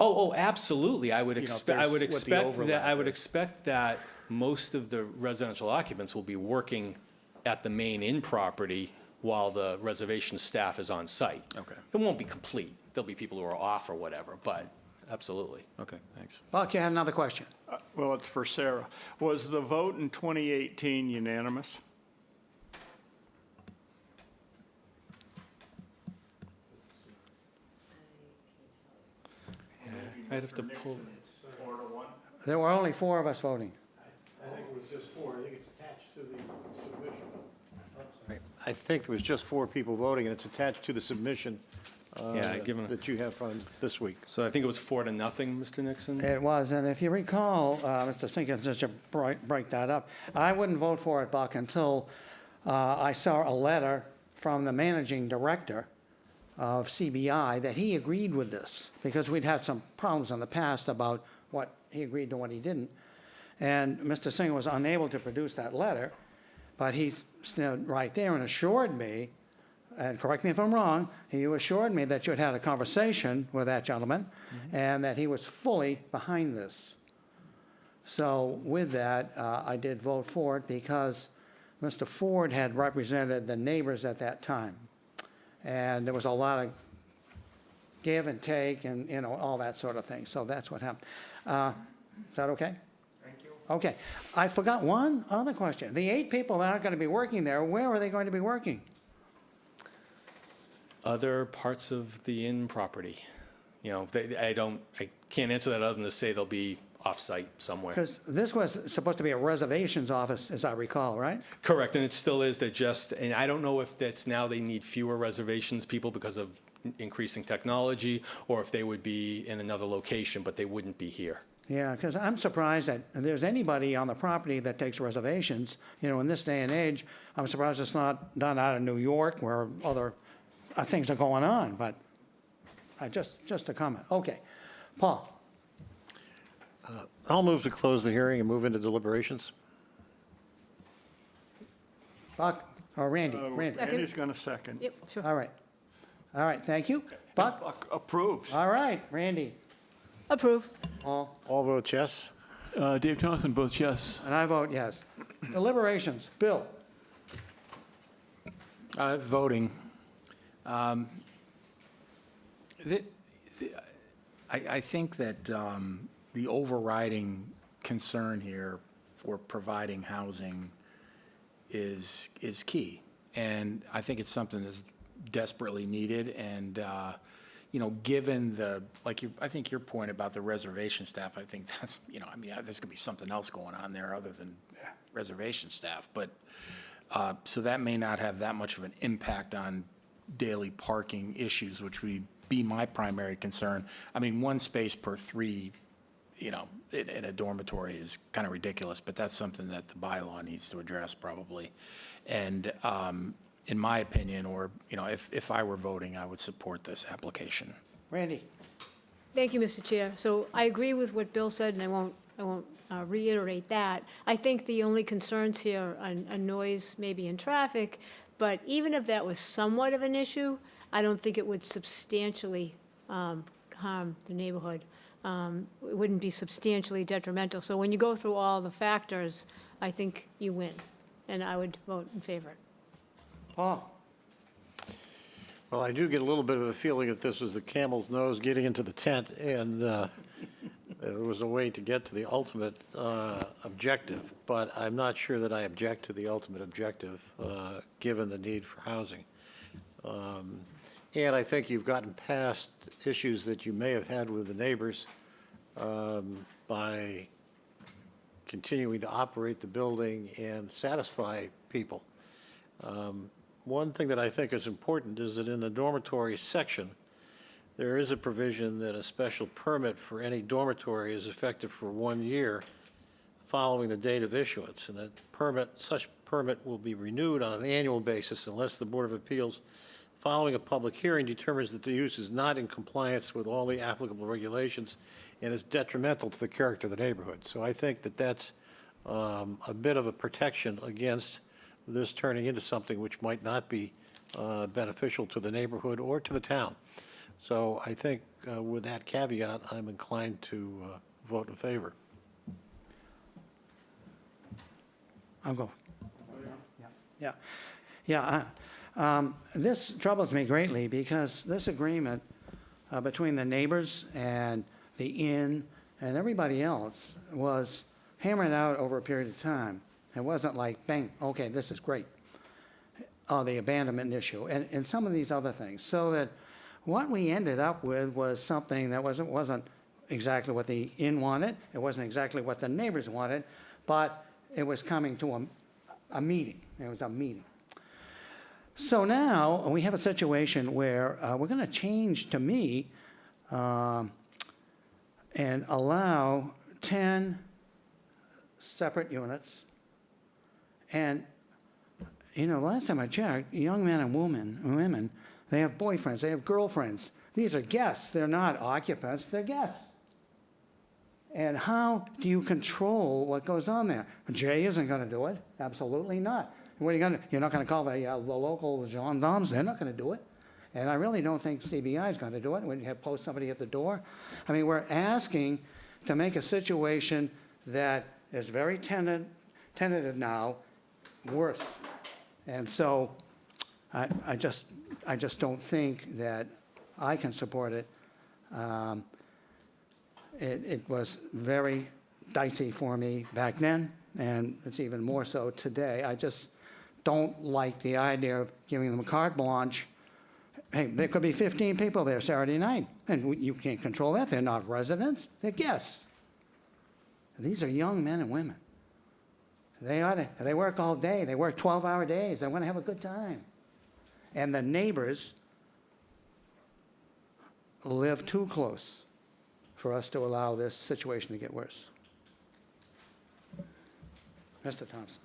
Oh, absolutely. I would expect. I would what the expect that. overlap I would is. expect that most of the residential occupants will be working at the main inn property while the reservation staff is on site. Okay. It won't be complete. There'll be people who are off or whatever, but absolutely. Okay, thanks. Buck, you had another question? Well, it's for Sarah. Was the vote in 2018 unanimous? I'd have to pull. There were only 4 of us voting. I think it was just 4. I think it's attached to the submission. I think there was just 4 people voting, and it's attached to the submission Yeah, given- that you have from this week? So I think it was 4-0, Mr. Nixon? It was, and if you recall, Mr. Sinkins, just to break that up, I wouldn't vote for it, Buck, until I saw a letter from the managing director of CBI that he agreed with this, because we'd had some problems in the past about what he agreed to, what he didn't. And Mr. Singer was unable to produce that letter, but he stood right there and assured me, and correct me if I'm wrong, he assured me that you had had a conversation with that gentleman and that he was fully behind this. So with that, I did vote for it because Mr. Ford had represented the neighbors at that time. And there was a lot of give and take and, you know, all that sort of thing. So that's what happened. Is that okay? Thank you. Okay. I forgot one other question. The 8 people that aren't going to be working there, where are they going to be working? Other parts of the inn property. You know, I can't answer that other than to say they'll be off-site somewhere. Because this was supposed to be a reservations office, as I recall, right? Correct, and it still is. And I don't know if that's now they need fewer reservations people because of increasing technology, or if they would be in another location, but they wouldn't be here. Yeah, because I'm surprised that there's anybody on the property that takes reservations. You know, in this day and age, I'm surprised it's not done out of New York where other things are going on, but just a comment. Okay. Paul? I'll move to close the hearing and move into deliberations. Buck? Or Randy? Randy? Randy's going to second. Yep, sure. All right. All right, thank you. Buck? Buck approves. All right, Randy? Approve. Paul? All vote yes. Dave Thompson votes yes. And I vote yes. Deliberations. Bill? Voting. I think that the overriding concern here for providing housing is key. And I think it's something that's desperately needed. And, you know, given I think your point about the reservation staff, I think that's, you know, I mean, there's going to be something else going on there other than reservation staff. But, so that may not have that much of an impact on daily parking issues, which would be my primary concern. I mean, 1 space per 3, you know, in a dormitory is kind of ridiculous, but that's something that the bylaw needs to address probably. And in my opinion, or, you know, if I were voting, I would support this application. Randy? Thank you, Mr. Chair. So I agree with what Bill said, and I won't reiterate that. I think the only concerns here are noise, maybe in traffic, but even if that was somewhat of an issue, I don't think it would substantially harm the neighborhood. It wouldn't be substantially detrimental. So when you go through all the factors, I think you win, and I would vote in favor. Paul? Well, I do get a little bit of a feeling that this was the camel's nose getting into the tent, and it was a way to get to the ultimate objective. But I'm not sure that I object to the ultimate objective, given the need for housing. And I think you've gotten past issues that you may have had with the neighbors by continuing to operate the building and satisfy people. One thing that I think is important is that in the dormitory section, there is a provision that a special permit for any dormitory is effective for 1 year following the date of issuance, and that such permit will be renewed on an annual basis unless the Board of Appeals, following a public hearing, determines that the use is not in compliance with all the applicable regulations and is detrimental to the character of the neighborhood. So I think that that's a bit of a protection against this turning into something which might not be beneficial to the neighborhood or to the town. So I think with that caveat, I'm inclined to vote in favor. I'll go. Yeah. This troubles me greatly because this agreement between the neighbors and the inn and everybody else was hammered out over a period of time. It wasn't like, bang, okay, this is great. The abandonment issue and some of these other things. So that what we ended up with was something that wasn't exactly what the inn wanted. It wasn't exactly what the neighbors wanted, but it was coming to a meeting. It was a meeting. So now we have a situation where we're going to change to me and allow 10 separate units. And, you know, last time I checked, young men and women, they have boyfriends, they have girlfriends. These are guests. They're not occupants, they're guests. And how do you control what goes on there? Jay isn't going to do it. Absolutely not. What are you going to? You're not going to call the local gendarmes. They're not going to do it. And I really don't think CBI is going to do it. When you have post somebody at the door, I mean, we're asking to make a situation that is very tentative now worse. And so, I just don't think that I can support it. It was very dicey for me back then, and it's even more so today. I just don't like the idea of giving them carte blanche. Hey, there could be 15 people there Saturday night, and you can't control that. They're not residents, they're guests. These are young men and women. They work all day, they work 12-hour days, they want to have a good time. And the neighbors live too close for us to allow this situation to get worse. Mr. Thompson.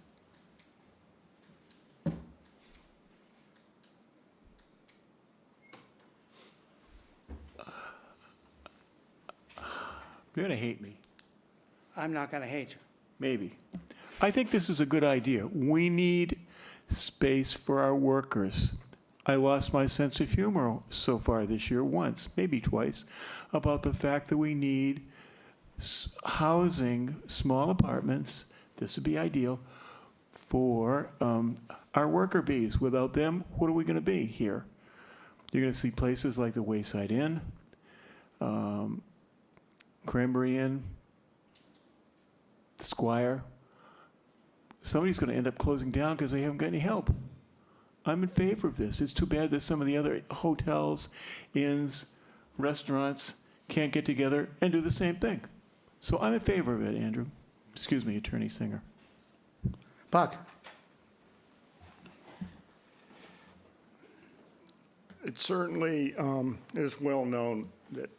You're going to hate me. I'm not going to hate you. Maybe. I think this is a good idea. We need space for our workers. I lost my sense of humor so far this year once, maybe twice, about the fact that we need housing, small apartments, this would be ideal, for our worker bees. Without them, what are we going to be here? You're going to see places like the Wayside Inn, Cranberry Inn, Squire. Somebody's going to end up closing down because they haven't got any help. I'm in favor of this. It's too bad that some of the other hotels, inns, restaurants can't get together and do the same thing. So I'm in favor of it, Andrew. Excuse me, Attorney Singer. Buck. It certainly is well known that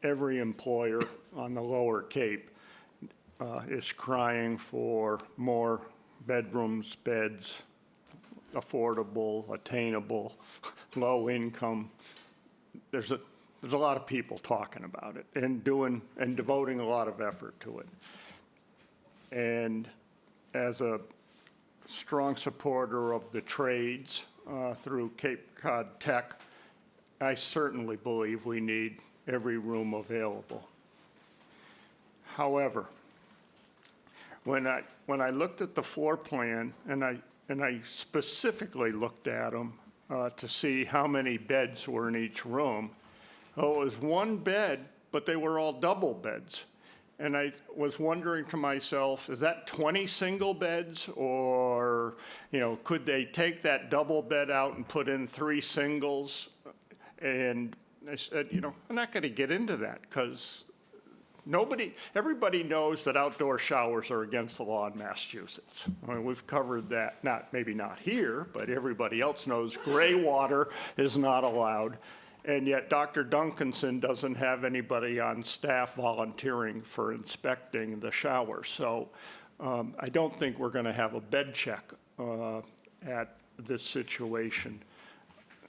every employer on the Lower Cape is crying for more bedrooms, beds, affordable, attainable, low income. There's a lot of people talking about it and devoting a lot of effort to it. And as a strong supporter of the trades through Cape Cod Tech, I certainly believe we need every room available. However, when I looked at the floor plan, and I specifically looked at them to see how many beds were in each room, well, it was one bed, but they were all double beds. And I was wondering to myself, is that 20 single beds, or, you know, could they take that double bed out and put in 3 singles? And I said, you know, I'm not going to get into that because everybody knows that outdoor showers are against the law in Massachusetts. I mean, we've covered that, maybe not here, but everybody else knows gray water is not allowed. And yet Dr. Duncanson doesn't have anybody on staff volunteering for inspecting the shower. So I don't think we're going to have a bed check at this situation.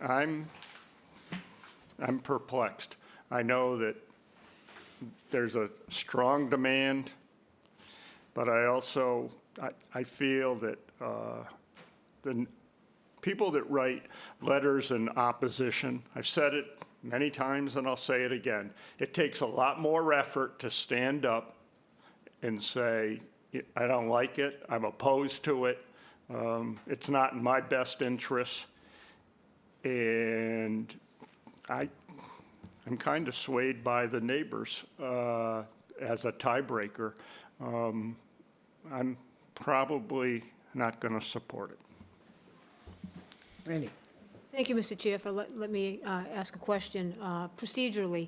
I'm perplexed. I know that there's a strong demand, but I also, I feel that the people that write letters in opposition, I've said it many times and I'll say it again, it takes a lot more effort to stand up and say, I don't like it, I'm opposed to it, it's not in my best interest, and I'm kind of swayed by the neighbors as a tiebreaker. I'm probably not going to support it. Randy. Thank you, Mr. Chair, for let me ask a question procedurally.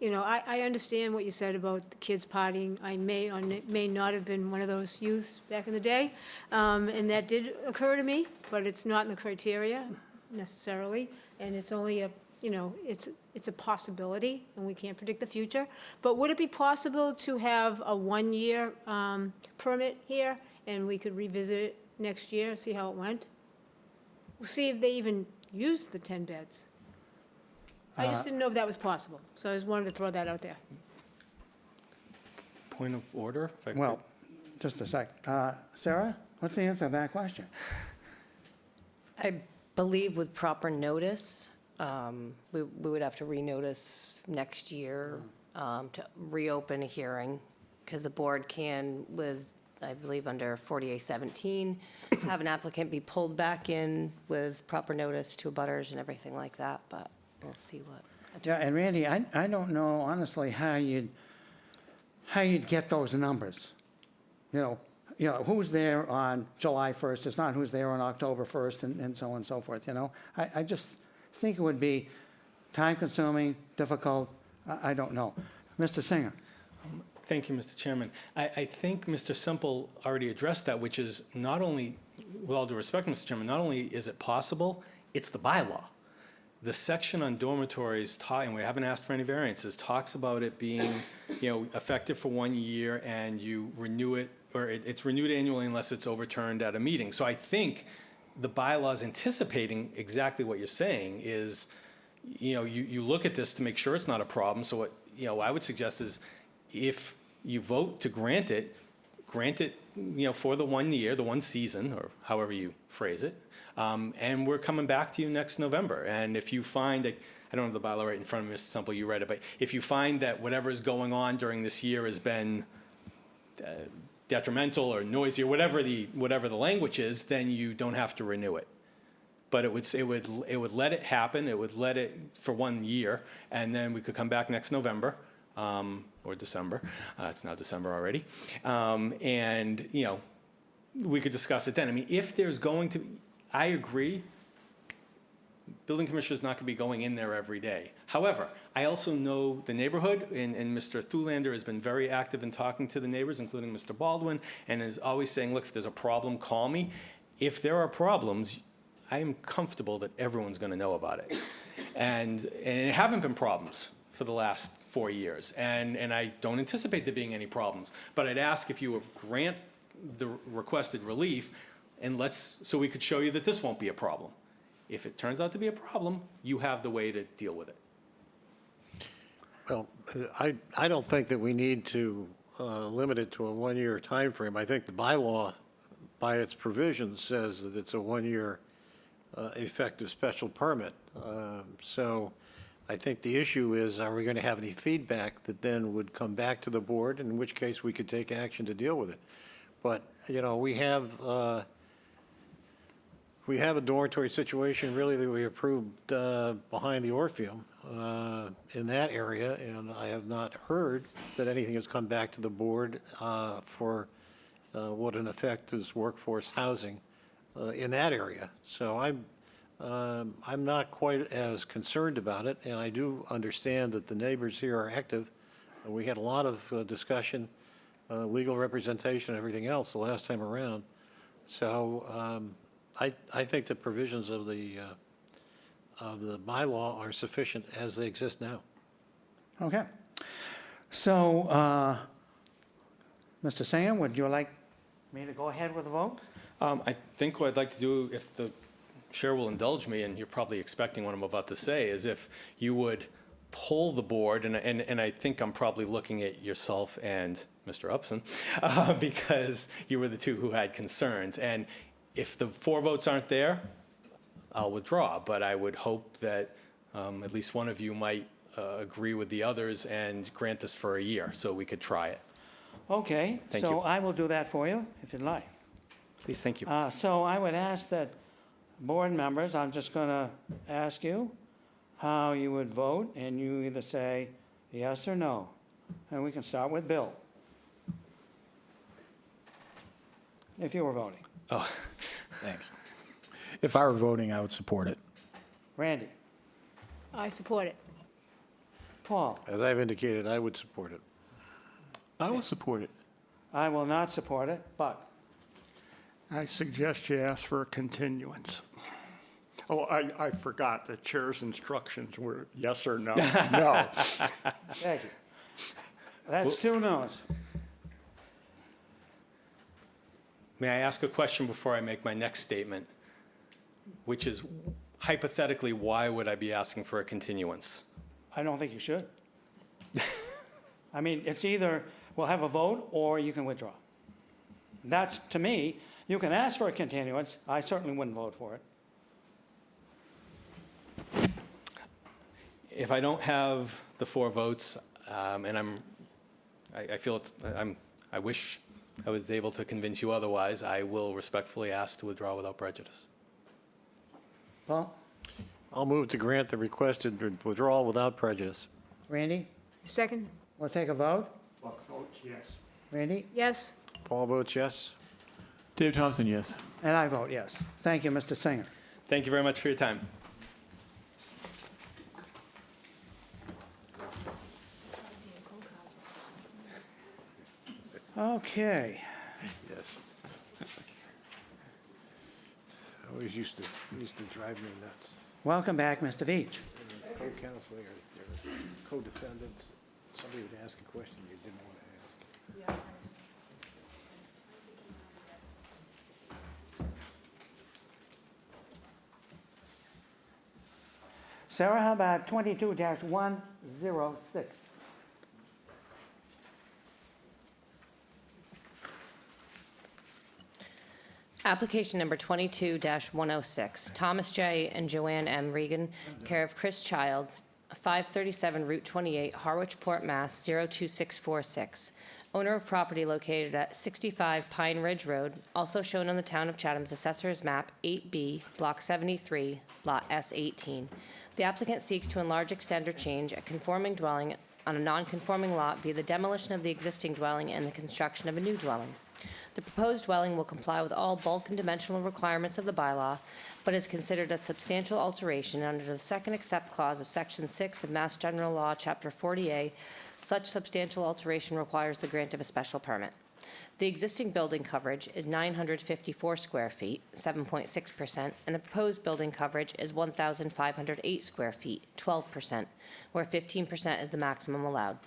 you know, I understand what you said about the kids partying. I may or may not have been one of those youths back in the day, and that did occur to me, but it's not in the criteria necessarily, and it's only a, you know, it's a possibility, and we can't predict the future. But would it be possible to have a one-year permit here, and we could revisit it next year, see how it went? We'll see if they even used the 10 beds. I just didn't know if that was possible, so I just wanted to throw that out there. Point of order, if I could. Well, just a sec. Sarah, what's the answer to that question? I believe with proper notice, we would have to renotice next year to reopen a hearing, because the board can, with, I believe, under 4817, have an applicant be pulled back in with proper notice to abutters and everything like that, but we'll see what. Yeah, and Randy, I don't know honestly how you'd get those numbers. You know, who's there on July 1st, it's not who's there on October 1st, and so on and so forth, you know? I just think it would be time-consuming, difficult, I don't know. Mr. Singer? Thank you, Mr. Chairman. I think Mr. Simple already addressed that, which is not only, with all due respect, Mr. Chairman, not only is it possible, it's the bylaw. The section on dormitories, and we haven't asked for any variances, talks about it being, you know, effective for 1 year, and you renew it, or it's renewed annually unless it's overturned at a meeting. So I think the bylaw is anticipating exactly what you're saying is, you know, you look at this to make sure it's not a problem. So what, you know, I would suggest is if you vote to grant it, you know, for the 1 year, the one season, or however you phrase it. And we're coming back to you next November. And if you find that, I don't have the bylaw right in front of me, Mr. Semple, you read it, but if you find that whatever is going on during this year has been detrimental or noisy or whatever the language is, then you don't have to renew it. But it would let it happen. It would let it for 1 year, and then we could come back next November. Or December, it's now December already, and, you know, we could discuss it then. I mean, if there's going to, I agree, building commissioner is not going to be going in there every day. However, I also know the neighborhood, and Mr. Thulander has been very active in talking to the neighbors, including Mr. Baldwin, and is always saying, look, if there's a problem, call me. If there are problems, I am comfortable that everyone's going to know about it. And it haven't been problems for the last 4 years, and I don't anticipate there being any problems. But I'd ask if you would grant the requested relief, and so we could show you that this won't be a problem. If it turns out to be a problem, you have the way to deal with it. Well, I don't think that we need to limit it to a 1 year time frame. I think the bylaw, by its provisions, says that it's a 1 year effective special permit. So I think the issue is, are we going to have any feedback that then would come back to the board, in which case we could take action to deal with it. But, you know, we have a dormitory situation really that we approved behind the Orpheum in that area, and I have not heard that anything has come back to the board for what in effect is workforce housing in that area. So I'm not quite as concerned about it, and I do understand that the neighbors here are active. We had a lot of discussion, legal representation, everything else the last time around. So I think the provisions of the bylaw are sufficient as they exist now. Okay. So, Mr. Singer, would you like me to go ahead with the vote? I think what I'd like to do, if the chair will indulge me, and you're probably expecting what I'm about to say, is if you would poll the board, and I think I'm probably looking at yourself and Mr. Upson, because you were the two who had concerns. And if the 4 votes aren't there, I'll withdraw. But I would hope that at least one of you might agree with the others and grant this for a year so we could try it. Okay, Thank so you. I will do that for you, if you'd like. Please, thank you. So I would ask that board members, I'm just going to ask you how you would vote, and you either say yes or no. And we can start with Bill, if you were voting. Oh, thanks. If I were voting, I would support it. Randy? I support it. Paul? As I've indicated, I would support it. I will support it. I will not support it, but I suggest you ask for a continuance. Oh, I forgot, the chair's instructions were yes or no. No. thank you. That's 2 no's. May I ask a question before I make my next statement? Which is, hypothetically, why would I be asking for a continuance? I don't think you should. I mean, it's either we'll have a vote or you can withdraw. That's, to me, you can ask for a continuance. I certainly wouldn't vote for it. If I don't have the 4 votes, and I feel I wish I was able to convince you otherwise, I will respectfully ask to withdraw without prejudice. Paul? I'll move to grant the requested withdrawal without prejudice. Randy? Second? We'll take a vote. Buck votes yes. Randy? Yes? Paul votes yes. Dave Thompson, yes. And I vote yes. Thank you, Mr. Singer. Thank you very much for your time. Okay. Yes. Always used to drive me nuts. Welcome back, Mr. Veach. Co-counsel or co-defendants, somebody would ask a question you didn't want to ask. Sarah, how about 22-106? Application number 22-106, Thomas J. and Joanne M. Regan, care of Chris Childs, 537 Route 28, Harwichport, Mass. 02646. Owner of property located at 65 Pine Ridge Road, also shown on the Town of Chatham's Assessor's Map 8B, Block 73, Lot S18. The applicant seeks to enlarge, extend, or change a conforming dwelling on a non-conforming lot via the demolition of the existing dwelling and the construction of a new dwelling. The proposed dwelling will comply with all bulk and dimensional requirements of the bylaw, but is considered a substantial alteration under the second except clause of Section 6 of Mass General Law, Chapter 40A. Such substantial alteration requires the grant of a special permit. The existing building coverage is 954 square feet, 7.6%, and the proposed building coverage is 1,508 square feet, 12%, where 15% is the maximum allowed.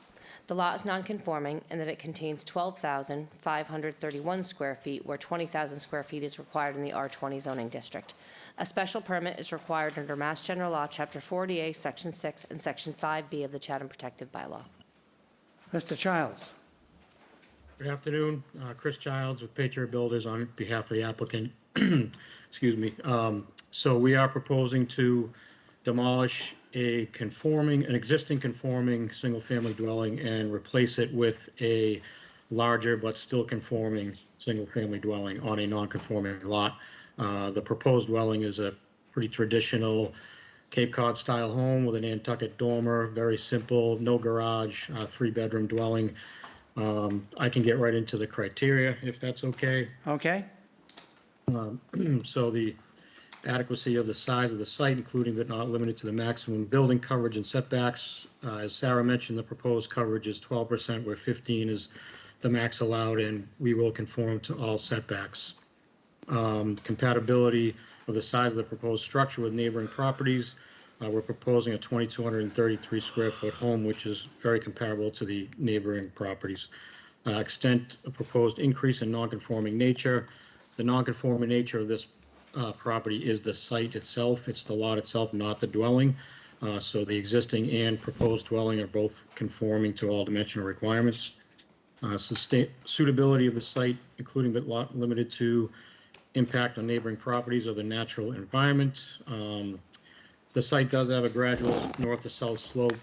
The lot is non-conforming in that it contains 12,531 square feet, where 20,000 square feet is required in the R20 zoning district. A special permit is required under Mass General Law, Chapter 40A, Section 6, and Section 5B of the Chatham Protective Bylaw. Mr. Childs? Good afternoon, Chris Childs with Patriot Builders on behalf of the applicant. Excuse me. So we are proposing to demolish an existing conforming single-family dwelling and replace it with a larger but still conforming single-family dwelling on a non-conforming lot. The proposed dwelling is a pretty traditional Cape Cod style home with an Nantucket dormer, very simple, no garage, 3-bedroom dwelling. I can get right into the criteria if that's okay. Okay. So the adequacy of the size of the site, including but not limited to the maximum building coverage and setbacks. As Sarah mentioned, the proposed coverage is 12%, where 15 is the max allowed, and we will conform to all setbacks. Compatibility of the size of the proposed structure with neighboring properties. We're proposing a 2,233 square foot home, which is very comparable to the neighboring properties. Extent of proposed increase in nonconforming nature. The nonconforming nature of this property is the site itself. It's the lot itself, not the dwelling. So the existing and proposed dwelling are both conforming to all dimensional requirements. Suitability of the site, including but not limited to impact on neighboring properties or the natural environment. The site does have a gradual north to south slope,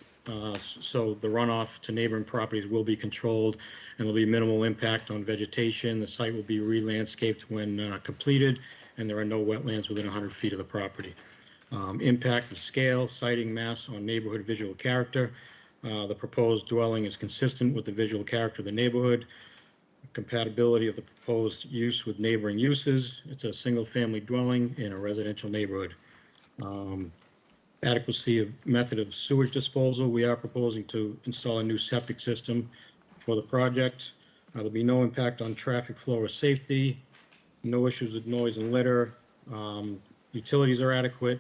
so the runoff to neighboring properties will be controlled and there'll be minimal impact on vegetation. The site will be re-landscaped when completed, and there are no wetlands within 100 feet of the property. Impact of scale, siting mass on neighborhood visual character. The proposed dwelling is consistent with the visual character of the neighborhood. Compatibility of the proposed use with neighboring uses. It's a single-family dwelling in a residential neighborhood. adequacy of method of sewage disposal. We are proposing to install a new septic system for the project. There'll be no impact on traffic flow or safety, no issues with noise and litter. Utilities are adequate.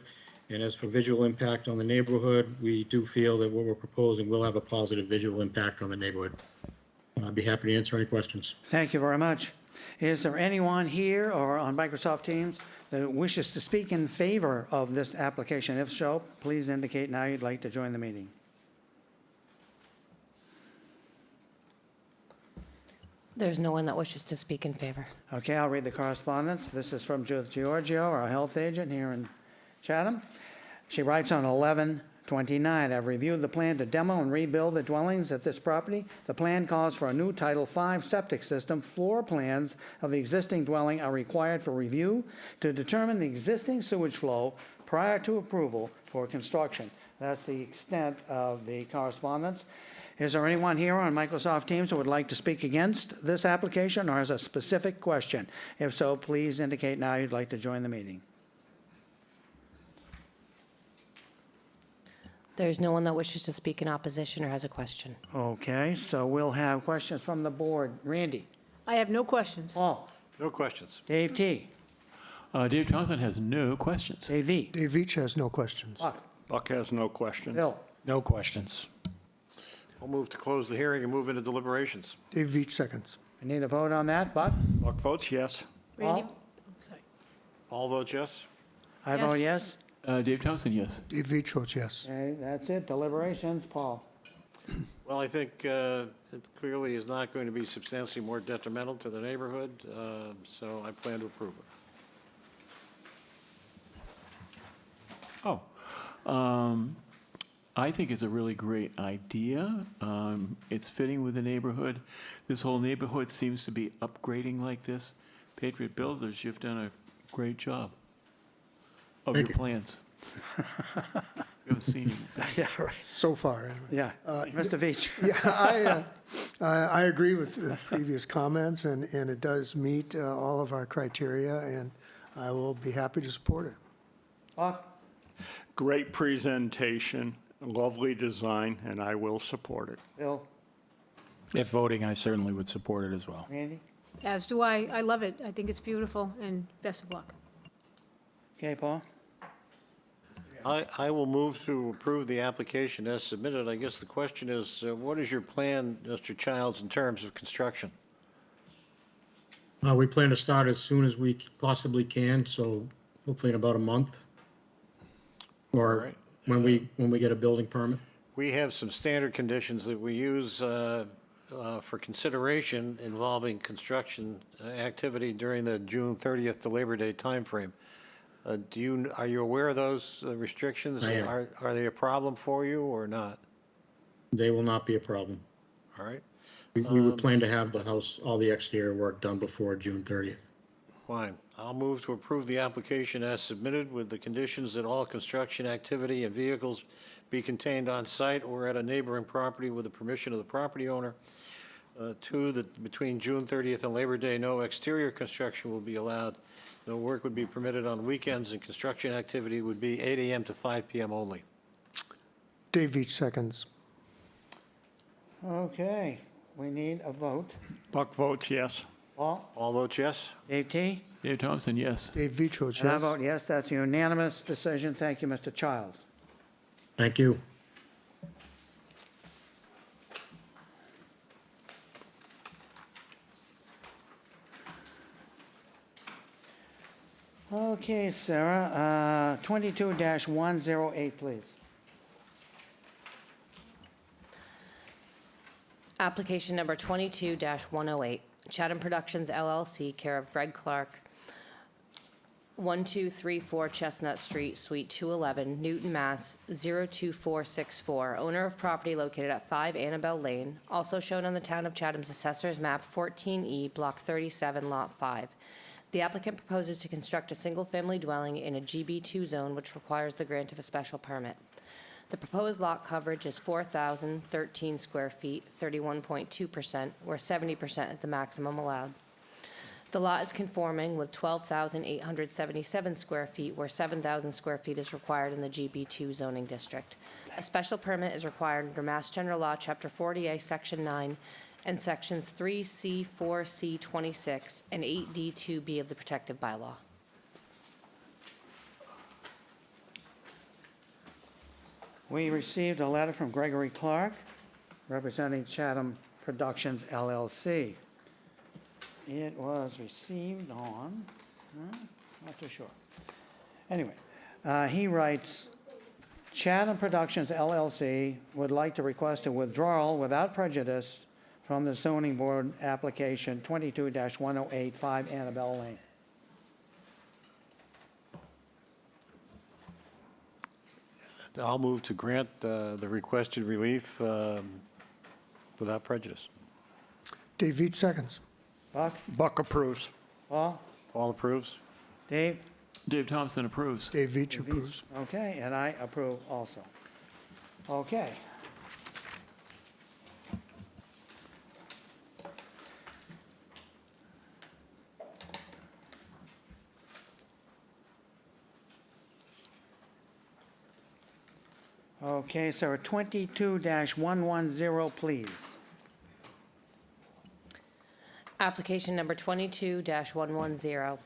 And as for visual impact on the neighborhood, we do feel that what we're proposing will have a positive visual impact on the neighborhood. I'd be happy to answer any questions. Thank you very much. Is there anyone here or on Microsoft Teams that wishes to speak in favor of this application? If so, please indicate now you'd like to join the meeting. There's no one that wishes to speak in favor. Okay, I'll read the correspondence. This is from Judith Giorgio, our health agent here in Chatham. She writes on 11/29, I've reviewed the plan to demo and rebuild the dwellings at this property. The plan calls for a new Title V septic system. Floor plans of the existing dwelling are required for review to determine the existing sewage flow prior to approval for construction. That's the extent of the correspondence. Is there anyone here on Microsoft Teams who would like to speak against this application or has a specific question? If so, please indicate now you'd like to join the meeting. There's no one that wishes to speak in opposition or has a question. Okay, so we'll have questions from the board. Randy? I have no questions. Paul? No questions. Dave T? Dave Thompson has no questions. Dave V? Dave Veach has no questions. Buck? Buck has no questions. Bill? No questions. I'll move to close the hearing and move into deliberations. Dave Veach seconds. I need a vote on that. Buck? Buck votes yes. Randy? Paul? Oh, sorry. All vote yes? I vote yes. Dave Thompson, yes. Dave Veach votes yes. Okay, that's it. Deliberations. Paul? Well, I think it clearly is not going to be substantially more detrimental to the neighborhood, so I plan to approve it. I think it's a really great idea. It's fitting with the neighborhood. This whole neighborhood seems to be upgrading like this. Patriot Builders, you've done a great job of Thank your you. plans. We haven't seen you. Yeah, right. So far, anyway. Yeah. Mr. Veach? Yeah, I agree with the previous comments, and it does meet all of our criteria, and I will be happy to support it. Buck? Great presentation, lovely design, and I will support it. Bill? If voting, I certainly would support it as well. Randy? As do I. I love it. I think it's beautiful, and best of luck. Okay, Paul? I will move to approve the application as submitted. I guess the question is, what is your plan, Mr. Childs, in terms of construction? We plan to start as soon as we possibly can, so hopefully in about a month. All Or right. when we get a building permit. We have some standard conditions that we use for consideration involving construction activity during the June 30th to Labor Day timeframe. Are you aware of those restrictions? I am. Are they a problem for you or not? They will not be a problem. All right, We would plan to have the house, all the exterior work done before June 30th. fine. I'll move to approve the application as submitted with the conditions that all construction activity and vehicles be contained on site or at a neighboring property with the permission of the property owner. Two, that between June 30th and Labor Day, no exterior construction will be allowed. No work would be permitted on weekends, and construction activity would be 8 a.m. to 5 p.m. only. Dave Veach seconds. Okay, we need a vote. Buck votes yes. Paul? All vote yes? Dave T? Dave Thompson, yes. Dave Veach votes And I yes. vote yes. That's a unanimous decision. Thank you, Mr. Childs. Thank you. Okay, Sarah, 22-108, please. Application number 22-108, Chatham Productions LLC, care of Greg Clark, 1234 Chestnut Street, Suite 211, Newton, Mass. 02464, owner of property located at 5 Annabelle Lane, also shown on the Town of Chatham's Assessor's Map 14E, Block 37, Lot 5. The applicant proposes to construct a single-family dwelling in a GB2 zone, which requires the grant of a special permit. The proposed lot coverage is 4,013 square feet, 31.2%, where 70% is the maximum allowed. The lot is conforming with 12,877 square feet, where 7,000 square feet is required in the GB2 zoning district. A special permit is required under Mass General Law, Chapter 40A, Section 9, and Sections 3C, 4C, 26, and 8D, 2B of the protective bylaw. We received a letter from Gregory Clark, representing Chatham Productions LLC. It was received on, not too sure. Anyway, he writes, Chatham Productions LLC would like to request a withdrawal without prejudice from the zoning board application 22-1085 Annabelle Lane. I'll move to grant the requested relief without prejudice. Dave Veach seconds. Buck? Buck approves. Paul? All approves? Dave? Dave Thompson approves. Dave Veach approves. Okay, and I approve also. Okay. Okay, so 22-110, please. Application number 22-110.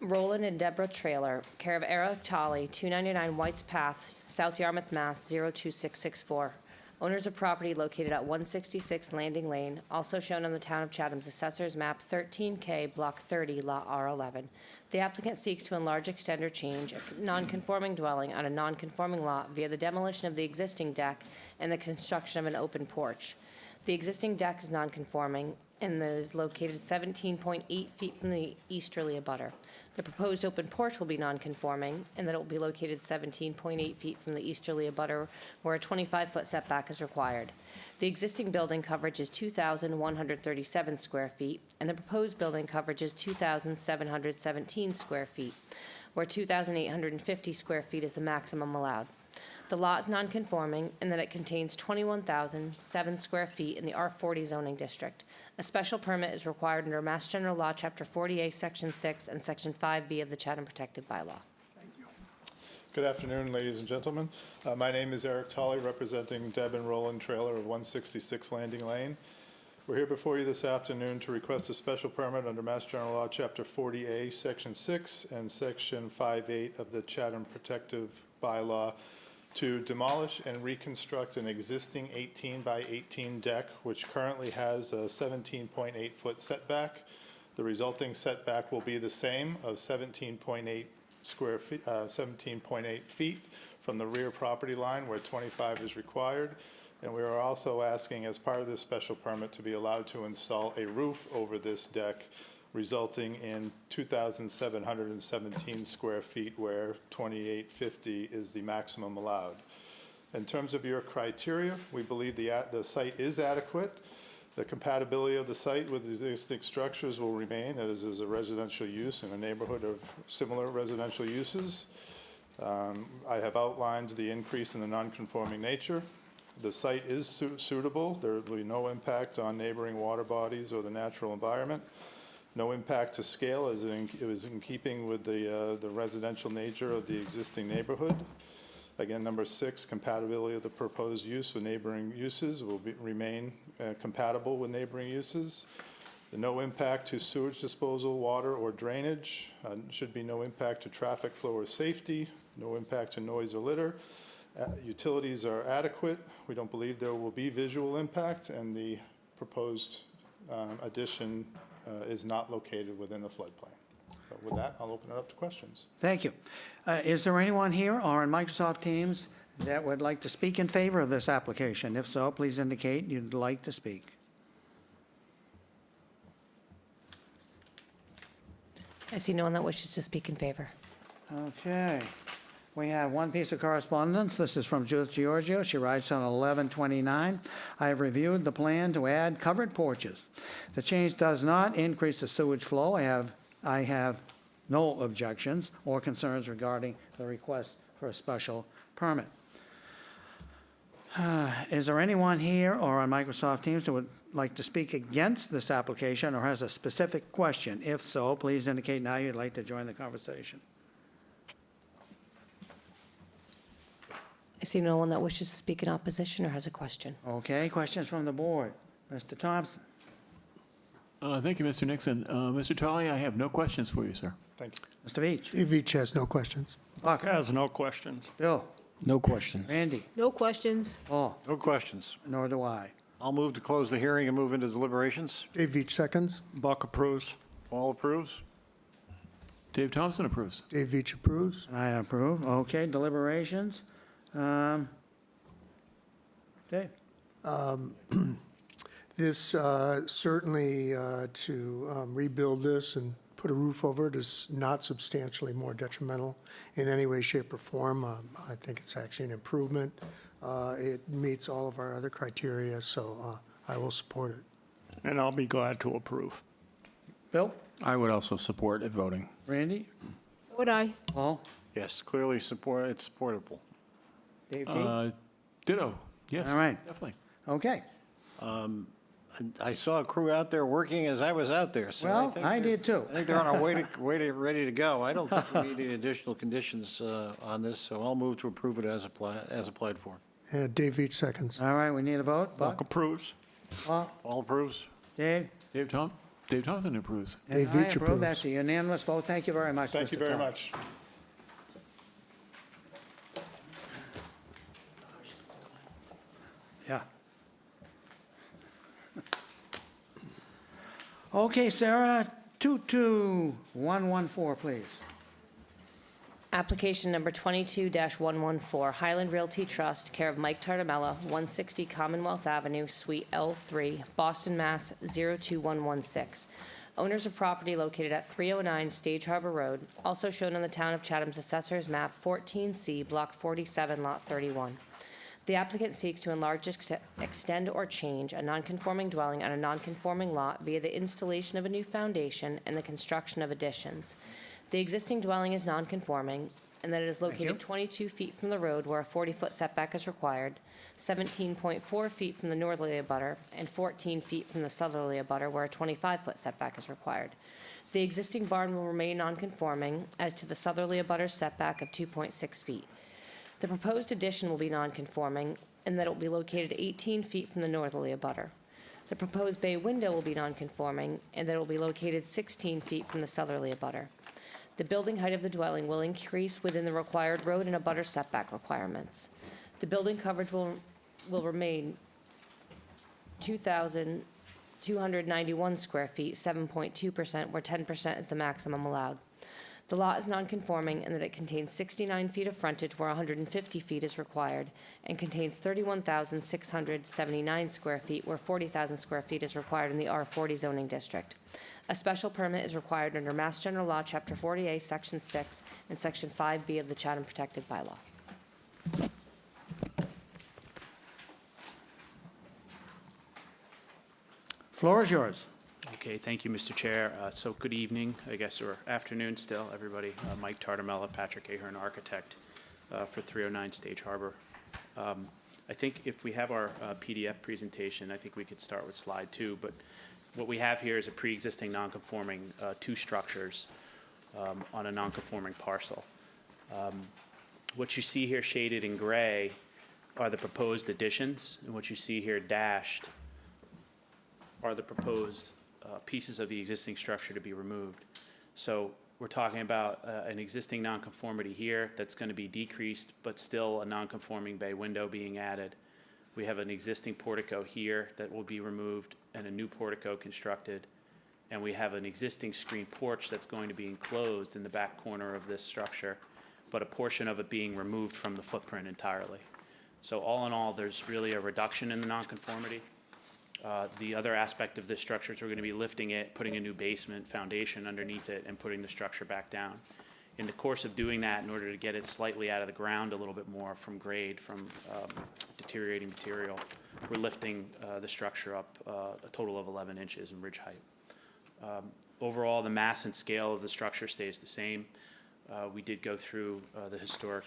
Roland and Deborah Trailer, care of Eric Tolley, 299 White's Path, South Yarmouth, Mass. 02664. Owners of property located at 166 Landing Lane, also shown on the Town of Chatham's Assessor's Map 13K, Block 30, Lot R11. The applicant seeks to enlarge, extend, or change a non-conforming dwelling on a non-conforming lot via the demolition of the existing deck and the construction of an open porch. The existing deck is non-conforming and is located 17.8 feet from the easterly abutter. The proposed open porch will be non-conforming in that it will be located 17.8 feet from the easterly abutter, where a 25-foot setback is required. The existing building coverage is 2,137 square feet, and the proposed building coverage is 2,717 square feet, where 2,850 square feet is the maximum allowed. The lot is non-conforming in that it contains 21,007 square feet in the R40 zoning district. A special permit is required under Mass General Law, Chapter 40A, Section 6, and Section 5B of the Chatham Protected Bylaw. Good afternoon, ladies and gentlemen. My name is Eric Tolley, representing Deb and Roland Trailer of 166 Landing Lane. We're here before you this afternoon to request a special permit under Mass General Law, Chapter 40A, Section 6, and Section 5.8 of the Chatham Protective Bylaw to demolish and reconstruct an existing 18 by 18 deck, which currently has a 17.8 foot setback. The resulting setback will be the same of 17.8 square feet, 17.8 feet from the rear property line where 25 is required. And we are also asking, as part of this special permit, to be allowed to install a roof over this deck, resulting in 2,717 square feet where 2,850 is the maximum allowed. In terms of your criteria, we believe the site is adequate. The compatibility of the site with existing structures will remain, as is a residential use in a neighborhood of similar residential uses. I have outlined the increase in the non-conforming nature. The site is suitable. There will be no impact on neighboring water bodies or the natural environment. No impact to scale, as it was in keeping with the residential nature of the existing neighborhood. Again, number 6, compatibility of the proposed use with neighboring uses will remain compatible with neighboring uses. The no impact to sewage disposal, water, or drainage. Should be no impact to traffic flow or safety. No impact to noise or litter. Utilities are adequate. We don't believe there will be visual impact, and the proposed addition is not located within the floodplain. So with that, I'll open it up to questions. Thank you. Is there anyone here or in Microsoft Teams that would like to speak in favor of this application? If so, please indicate you'd like to speak. I see no one that wishes to speak in favor. Okay. We have one piece of correspondence. This is from Judith Giorgio. She writes on 11/29. I have reviewed the plan to add covered porches. The change does not increase the sewage flow. I have no objections or concerns regarding the request for a special permit. Is there anyone here or on Microsoft Teams that would like to speak against this application or has a specific question? If so, please indicate now you'd like to join the conversation. I see no one that wishes to speak in opposition or has a question. Okay, questions from the board? Mr. Thompson? Thank you, Mr. Nixon. Mr. Tully, I have no questions for you, sir. Thank you. Mr. Beach? Dave Veach has no questions. Buck? Has no questions. Bill? No questions. Randy? No questions. Paul? No questions. Nor do I. I'll move to close the hearing and move into deliberations. Dave Veach seconds. Buck approves. All approves? Dave Thompson approves. Dave Veach approves. I approve. Okay, deliberations. Dave? This certainly to rebuild this and put a roof over it is not substantially more detrimental in any way, shape, or form. I think it's actually an improvement. It meets all of our other criteria, so I will support it. And I'll be glad to approve. Bill? I would also support it voting. Randy? Would I? Paul? Yes, clearly support, it's supportable. Dave T? Ditto. Yes. All right. Definitely. Okay. I saw a crew out there working as I was out there, so I Well, think I they're- did too. I think they're on our ready to go. I don't think we need any additional conditions on this, so I'll move to approve it as applied for. Dave Veach seconds. All right, we need a vote. Buck Buck? approves. Paul? All approves? Dave? Dave Thompson approves. And Dave I Veach approve. approves. That's a unanimous vote. Thank you very much, Mr. Thank you very Tom. much. Yeah. Okay, Sarah, 22114, please. Application number 22-114, Highland Realty Trust, care of Mike Tartamella, 160 Commonwealth Avenue, Suite L3, Boston, Mass. 02116. Owners of property located at 309 Stage Harbor Road, also shown on the Town of Chatham's Assessor's Map 14C, Block 47, Lot 31. The applicant seeks to enlarge, extend, or change a nonconforming dwelling on a nonconforming lot via the installation of a new foundation and the construction of additions. The existing dwelling is nonconforming, and that it is located 22 feet from the road where a 40-foot setback is required, 17.4 feet from the northerly abutter, and 14 feet from the southerly abutter where a 25-foot setback is required. The existing barn will remain nonconforming as to the southerly abutter's setback of 2.6 feet. The proposed addition will be nonconforming in that it will be located 18 feet from the northerly abutter. The proposed bay window will be nonconforming in that it will be located 16 feet from the southerly abutter. The building height of the dwelling will increase within the required road and abutter setback requirements. The building coverage will remain 2,291 square feet, 7.2%, where 10% is the maximum allowed. The lot is nonconforming in that it contains 69 feet of frontage where 150 feet is required, and contains 31,679 square feet where 40,000 square feet is required in the R40 zoning district. A special permit is required under Mass General Law, Chapter 40A, Section 6, and Section 5B of the Chatham Protected Bylaw. Floor is yours. Okay, thank you, Mr. Chair. So good evening, I guess, or afternoon still, everybody. Mike Tartamella, Patrick Ahern, architect for 309 Stage Harbor. I think if we have our PDF presentation, I think we could start with slide 2. But what we have here is a pre-existing non-conforming two structures on a non-conforming parcel. What you see here shaded in gray are the proposed additions, and what you see here dashed are the proposed pieces of the existing structure to be removed. So we're talking about an existing nonconformity here that's going to be decreased, but still a nonconforming bay window being added. We have an existing portico here that will be removed and a new portico constructed. And we have an existing screen porch that's going to be enclosed in the back corner of this structure, but a portion of it being removed from the footprint entirely. So all in all, there's really a reduction in the nonconformity. The other aspect of this structure is we're going to be lifting it, putting a new basement foundation underneath it, and putting the structure back down. In the course of doing that, in order to get it slightly out of the ground a little bit more from grade, from deteriorating material, we're lifting the structure up a total of 11 inches in ridge height. Overall, the mass and scale of the structure stays the same. We did go through the historic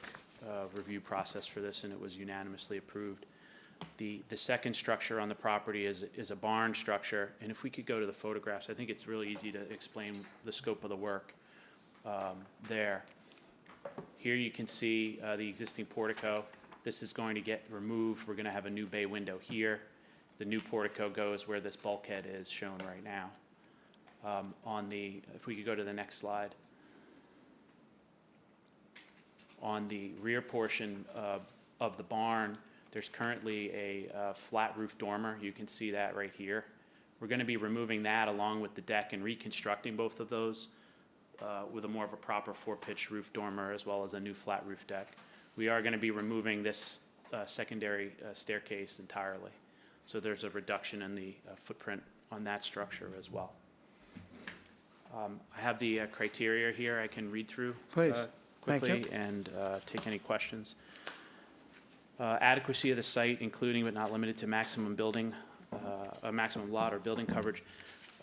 review process for this, and it was unanimously approved. The second structure on the property is a barn structure, and if we could go to the photographs, I think it's really easy to explain the scope of the work there. Here you can see the existing portico. This is going to get removed. We're going to have a new bay window here. The new portico goes where this bulkhead is shown right now. If we could go to the next slide. On the rear portion of the barn, there's currently a flat roof dormer. You can see that right here. We're going to be removing that along with the deck and reconstructing both of those with a more of a proper 4-pitch roof dormer as well as a new flat roof deck. We are going to be removing this secondary staircase entirely. So there's a reduction in the footprint on that structure as well. I have the criteria here I can read through Please. Thank quickly you. and take any questions. Adequacy of the site, including but not limited to maximum lot or building coverage.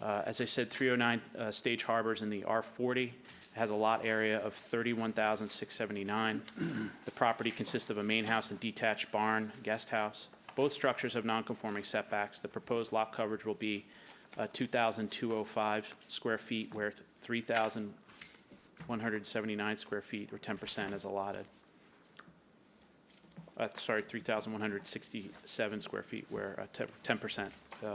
As I said, 309 Stage Harbor's in the R40. It has a lot area of 31,679. The property consists of a main house and detached barn, guest house. Both structures have non-conforming setbacks. The proposed lot coverage will be 2,205 square feet, where 3,179 square feet, or 10%, is allotted. 3,167 square feet, where 10%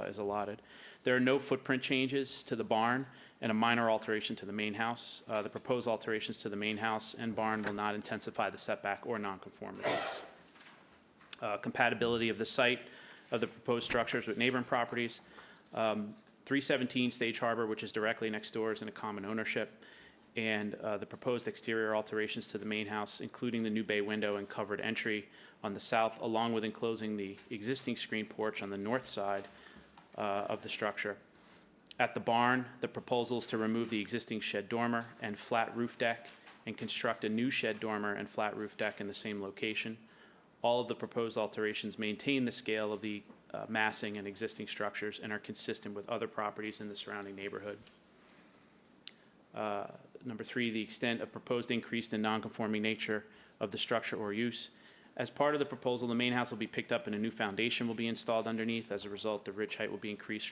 is allotted. There are no footprint changes to the barn and a minor alteration to the main house. The proposed alterations to the main house and barn will not intensify the setback or nonconformities. Compatibility of the site of the proposed structures with neighboring properties. 317 Stage Harbor, which is directly next door, is in a common ownership. And the proposed exterior alterations to the main house, including the new bay window and covered entry on the south, along with enclosing the existing screen porch on the north side of the structure. At the barn, the proposal is to remove the existing shed dormer and flat roof deck and construct a new shed dormer and flat roof deck in the same location. All of the proposed alterations maintain the scale of the massing and existing structures and are consistent with other properties in the surrounding neighborhood. Number 3, the extent of proposed increase in nonconforming nature of the structure or use. As part of the proposal, the main house will be picked up and a new foundation will be installed underneath. As a result, the ridge height will be increased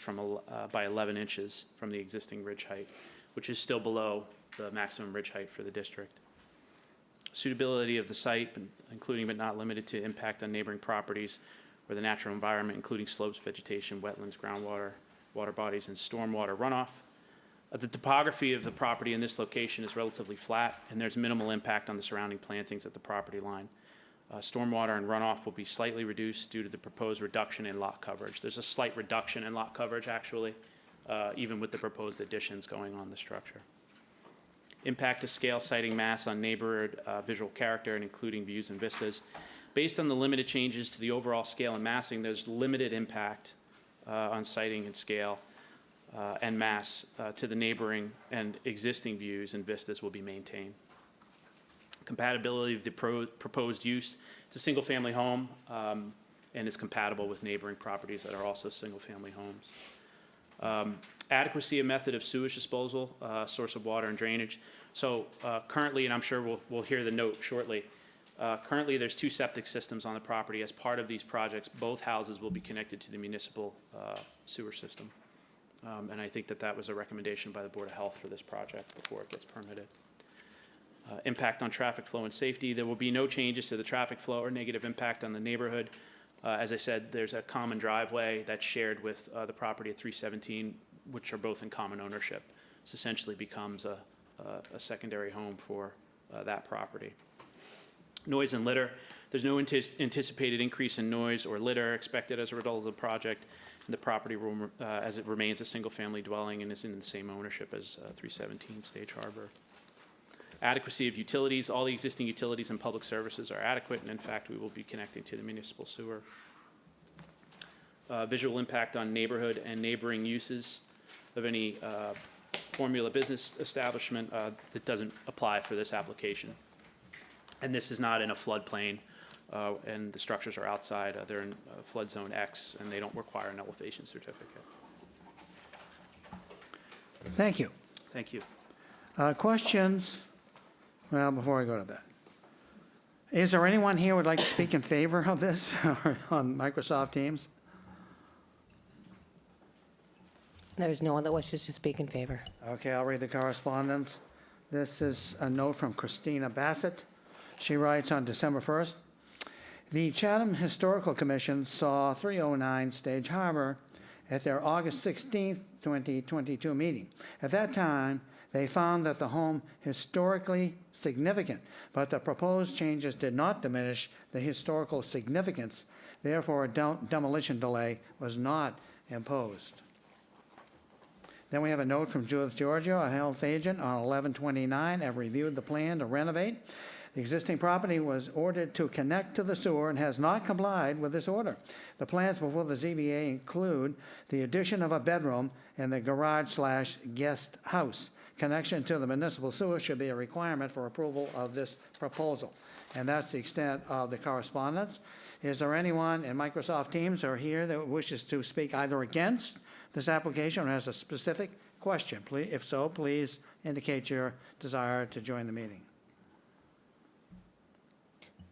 by 11 inches from the existing ridge height, which is still below the maximum ridge height for the district. Suitability of the site, including but not limited to impact on neighboring properties or the natural environment, including slopes, vegetation, wetlands, groundwater, water bodies, and stormwater runoff. The topography of the property in this location is relatively flat, and there's minimal impact on the surrounding plantings at the property line. Stormwater and runoff will be slightly reduced due to the proposed reduction in lot coverage. There's a slight reduction in lot coverage, actually, even with the proposed additions going on the structure. Impact to scale, siting mass on neighborhood visual character, and including views and vistas. Based on the limited changes to the overall scale and massing, there's limited impact on siting and scale and mass to the neighboring and existing views and vistas will be maintained. Compatibility of the proposed use. It's a single-family home and is compatible with neighboring properties that are also single-family homes. Adequacy of method of sewage disposal, source of water and drainage. So currently, and I'm sure we'll hear the note shortly, currently there's 2 septic systems on the property. As part of these projects, both houses will be connected to the municipal sewer system. And I think that was a recommendation by the Board of Health for this project before it gets permitted. Impact on traffic flow and safety. There will be no changes to the traffic flow or negative impact on the neighborhood. As I said, there's a common driveway that's shared with the property at 317, which are both in common ownership. This essentially becomes a secondary home for that property. Noise and litter. There's no anticipated increase in noise or litter expected as a result of the project. And the property will, as it remains a single-family dwelling and is in the same ownership as 317 Stage Harbor. Adequacy of utilities. All the existing utilities and public services are adequate, and in fact, we will be connecting to the municipal sewer. Visual impact on neighborhood and neighboring uses of any formula business establishment that doesn't apply for this application. And this is not in a floodplain, and the structures are outside. They're in flood zone X, and they don't require an elevation certificate. Thank you. Thank you. Questions? Well, before I go to that. Is there anyone here who would like to speak in favor of this on Microsoft Teams? There is no one that wishes to speak in favor. Okay, I'll read the correspondence. This is a note from Christina Bassett. She writes on December 1st, "The Chatham Historical Commission saw 309 Stage Harbor at their August 16th, 2022 meeting. At that time, they found that the home historically significant, but the proposed changes did not diminish the historical significance. Therefore, a demolition delay was not imposed." Then we have a note from Judith Giorgio, a health agent, on 11/29, have reviewed the plan to renovate. The existing property was ordered to connect to the sewer and has not complied with this order. The plans before the ZBA include the addition of a bedroom and the garage/guest house. Connection to the municipal sewer should be a requirement for approval of this proposal. And that's the extent of the correspondence. Is there anyone in Microsoft Teams or here that wishes to speak either against this application or has a specific question? Please, if so, please indicate your desire to join the meeting.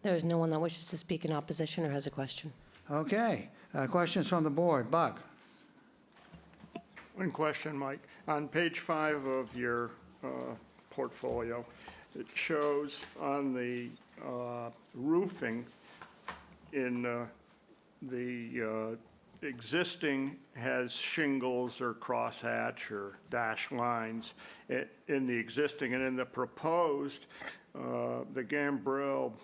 There is no one that wishes to speak in opposition or has a question. Okay, questions from the board. Buck? One question, Mike. On page 5 of your portfolio, it shows on the roofing in the existing has shingles or crosshatch or dash lines in the existing, and in the proposed, the gambrel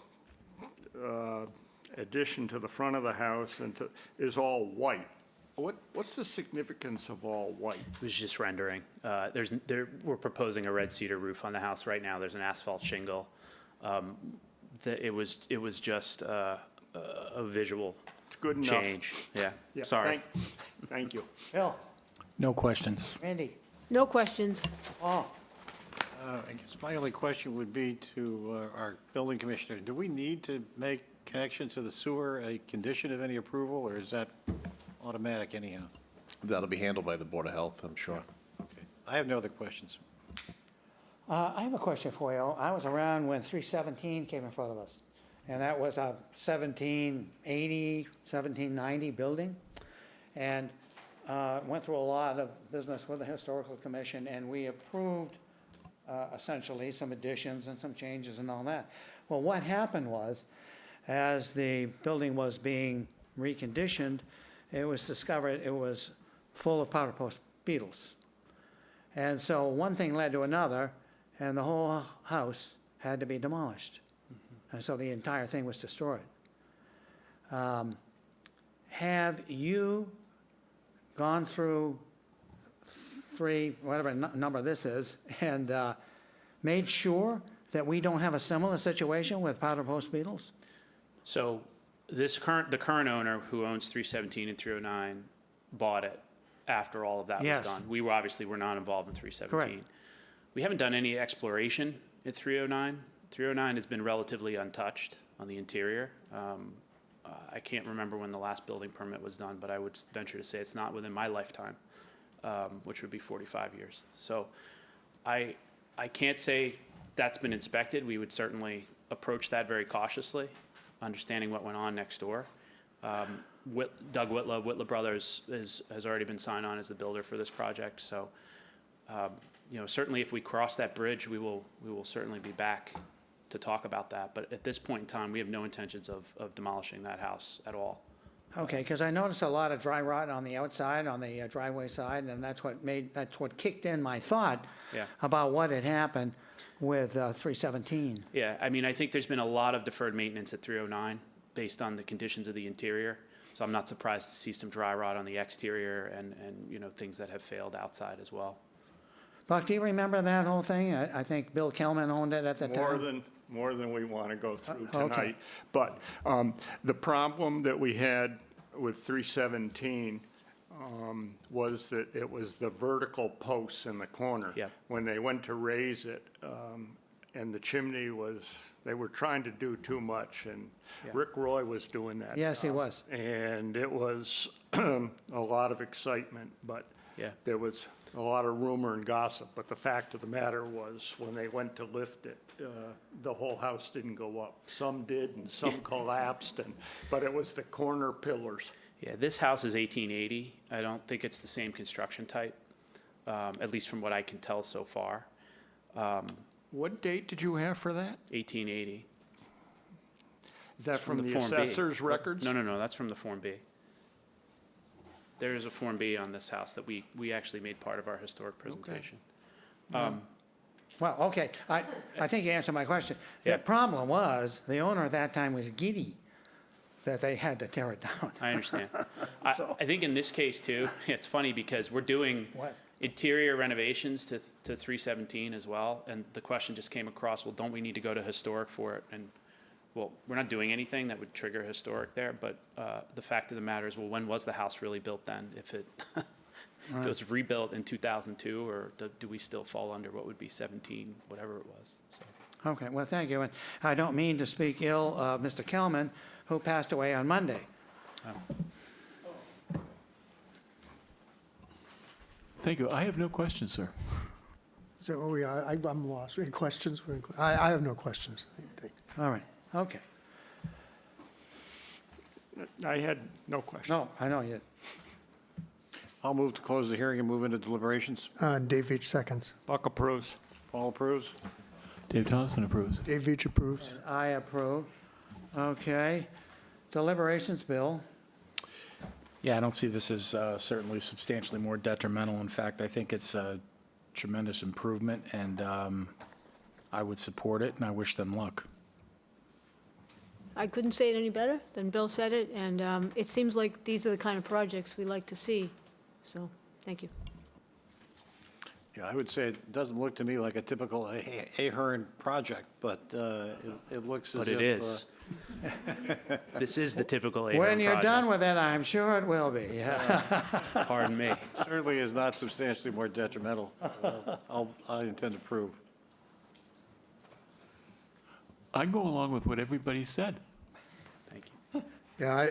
addition to the front of the house is all white. What's the significance of all white? It was just rendering. We're proposing a red cedar roof on the house right now. There's an asphalt shingle. It was just a visual It's good enough. change. Yeah, Yeah, sorry. Thank you. Bill? No questions. Randy? No questions. Paul? I guess my only question would be to our building commissioner. Do we need to make connection to the sewer a condition of any approval, or is that automatic anyhow? That'll be handled by the Board of Health, I'm sure. Okay. I have no other questions. I have a question for you. I was around when 317 came in front of us, and that was a 1780, 1790 building, and went through a lot of business with the Historical Commission, and we approved essentially some additions and some changes and all that. Well, what happened was, as the building was being reconditioned, it was discovered it was full of powder post beetles. And so one thing led to another, and the whole house had to be demolished. And so the entire thing was destroyed. Have you gone through whatever number this is, and made sure that we don't have a similar situation with powder post beetles? So the current owner who owns 317 and 309 bought it after all of that Yes. was done. We were not involved in 317. Correct. We haven't done any exploration at 309. 309 has been relatively untouched on the interior. I can't remember when the last building permit was done, but I would venture to say it's not within my lifetime, which would be 45 years. So I can't say that's been inspected. We would certainly approach that very cautiously, understanding what went on next door. Doug Whitlow, Whitlow Brothers, has already been signed on as the builder for this project. So, certainly if we cross that bridge, we will certainly be back to talk about that. But at this point in time, we have no intentions of demolishing that house at all. Okay, because I noticed a lot of dry rot on the outside, on the driveway side, and that's what kicked in my thought Yeah. about what had happened with 317. Yeah, I mean, I think there's been a lot of deferred maintenance at 309 based on the conditions of the interior. So I'm not surprised to see some dry rot on the exterior and things that have failed outside as well. Buck, do you remember that whole thing? I think Bill Kelman owned it at the time. More than we want to go through Okay. tonight. But the problem that we had with 317 was that it was the vertical posts in the corner. Yeah. When they went to raise it, and the chimney they were trying to do too much, and Yeah. Rick Roy was doing that. Yes, he was. And it was a lot of excitement, but Yeah. there was a lot of rumor and gossip, but the fact of the matter was, when they went to lift it, the whole house didn't go up. Some did and some collapsed, but it was the corner pillars. Yeah, this house is 1880. I don't think it's the same construction type, at least from what I can tell so far. What date did you have for that? 1880. Is that It's from the Form B. assessor's records? No, that's from the Form B. There is a Form B on this house that we actually made part of our historic presentation. Well, okay, I think you answered my question. Yeah. The problem was, the owner at that time was giddy that they had to tear it down. I understand. So- I think in this case too, it's funny because we're doing What? interior renovations to 317 as well, and the question just came across, well, don't we need to go to historic for it? And, well, we're not doing anything that would trigger historic there, but the fact of the matter is, well, when was the house really built then? If it, if it was rebuilt in 2002, or do we still fall under what would be 17, whatever it was? So. Okay, well, thank you. And I don't mean to speak ill of Mr. Kelman, who passed away on Monday. Thank you. I have no questions, sir. So are we, I'm lost. Any questions? I have no questions. All right, okay. I had no question. No, I know you. I'll move to close the hearing and move into deliberations. Dave Veach seconds. Buck approves. Paul approves. Dave Thompson approves. Dave Veach approves. I approve. Okay. Deliberations, Bill. Yeah, I don't see this as certainly substantially more detrimental. In fact, I think it's a tremendous improvement, and I would support it, and I wish them luck. I couldn't say it any better than Bill said it, and it seems like these are the kind of projects we like to see. So, thank you. Yeah, I would say it doesn't look to me like a typical Ahern project, but it looks as But if... it is. This is the typical Ahern When you're project. done with it, I'm sure it will be. Pardon me. Certainly is not substantially more detrimental. I intend to prove. I go along with what everybody said. Thank you. Yeah,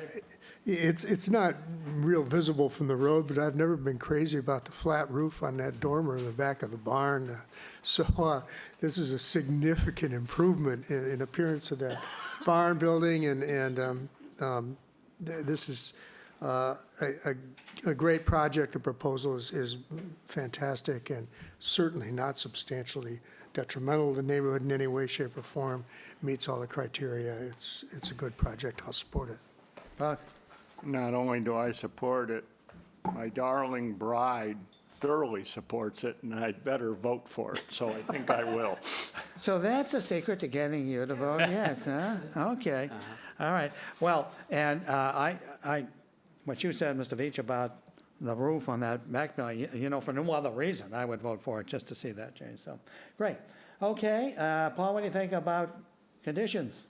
it's not real visible from the road, but I've never been crazy about the flat roof on that dormer in the back of the barn. So this is a significant improvement in appearance of that barn building, and this is a great project. The proposal is fantastic and certainly not substantially detrimental to the neighborhood in any way, shape, or form. Meets all the criteria. It's a good project. I'll support it. Buck? Not only do I support it, my darling bride thoroughly supports it, and I'd better vote for it, so I think I will. So that's a secret to getting you to vote yes, huh? Okay. All right. Well, and what you said, Mr. Veach, about the roof on that back building, you know, for no other reason, I would vote for it just to see that change. So, great. Okay, Paul, what do you think about conditions?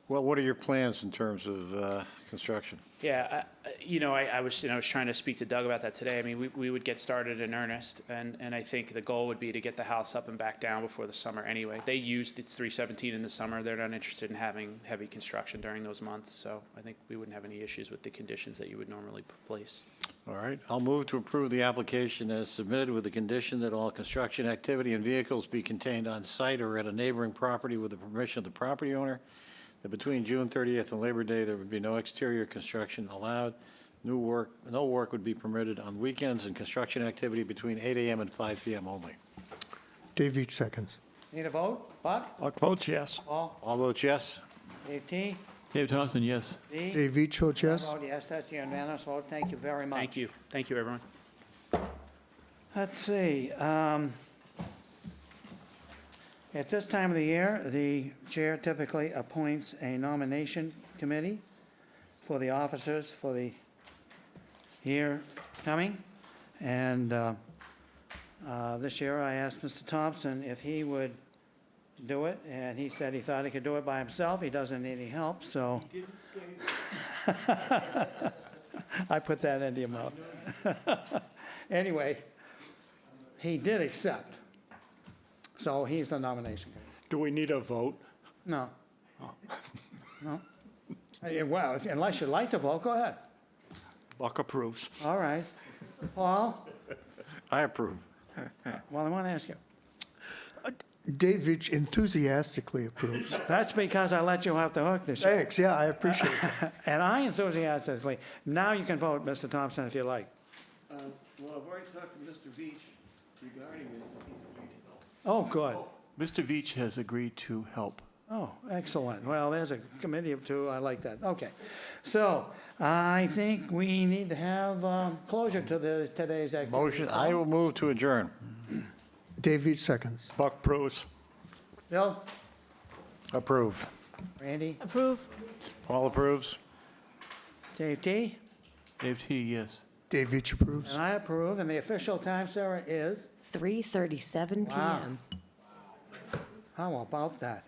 Well, what are your plans in terms of construction? Yeah, I was trying to speak to Doug about that today. I mean, we would get started in earnest, and I think the goal would be to get the house up and back down before the summer anyway. They used its 317 in the summer. They're not interested in having heavy construction during those months, so I think we wouldn't have any issues with the conditions that you would normally place. All right, I'll move to approve the application as submitted with the condition that all construction activity and vehicles be contained on site or at a neighboring property with the permission of the property owner, that between June 30th and Labor Day, there would be no exterior construction allowed. No work would be permitted on weekends, and construction activity between 8 a.m. and 5 p.m. only. Dave Veach seconds. Need a vote? Buck? Buck votes yes. Paul? All votes yes. Dave T? Dave Thompson, yes. D? Dave Veach votes yes. I vote yes, that's a unanimous vote. Thank you very much. Thank you. Thank you, everyone. Let's see. At this time of the year, the chair typically appoints a nomination committee for the officers for the year coming. And this year, I asked Mr. Thompson if he would do it, and he said he thought he could do it by himself. He doesn't need any help, so. He didn't say. I put that into your mouth. Anyway, he did accept. So he's the nomination committee. Do we need a vote? No. No. Well, unless you'd like to vote, go ahead. Buck approves. All right. Paul? I approve. Well, I want to ask you. Dave Veach enthusiastically approves. That's because I let you off the hook this year. Thanks, yeah, I appreciate that. And I enthusiastically. Now you can vote, Mr. Thompson, if you like. Well, I've already talked to Mr. Veach regarding this, and he's agreed to help. Oh, good. Mr. Veach has agreed to help. Oh, excellent. Well, there's a committee of two. I like that. Okay. So I think we need to have closure to today's activity. Motion, I will move to adjourn. Dave Veach seconds. Buck Pros. Bill? Approve. Randy? Approve? All approves? Dave T? Dave T., yes. Dave Veach approves. And I approve. And the official time, Sarah, is? 3:37 Wow. PM. How about that?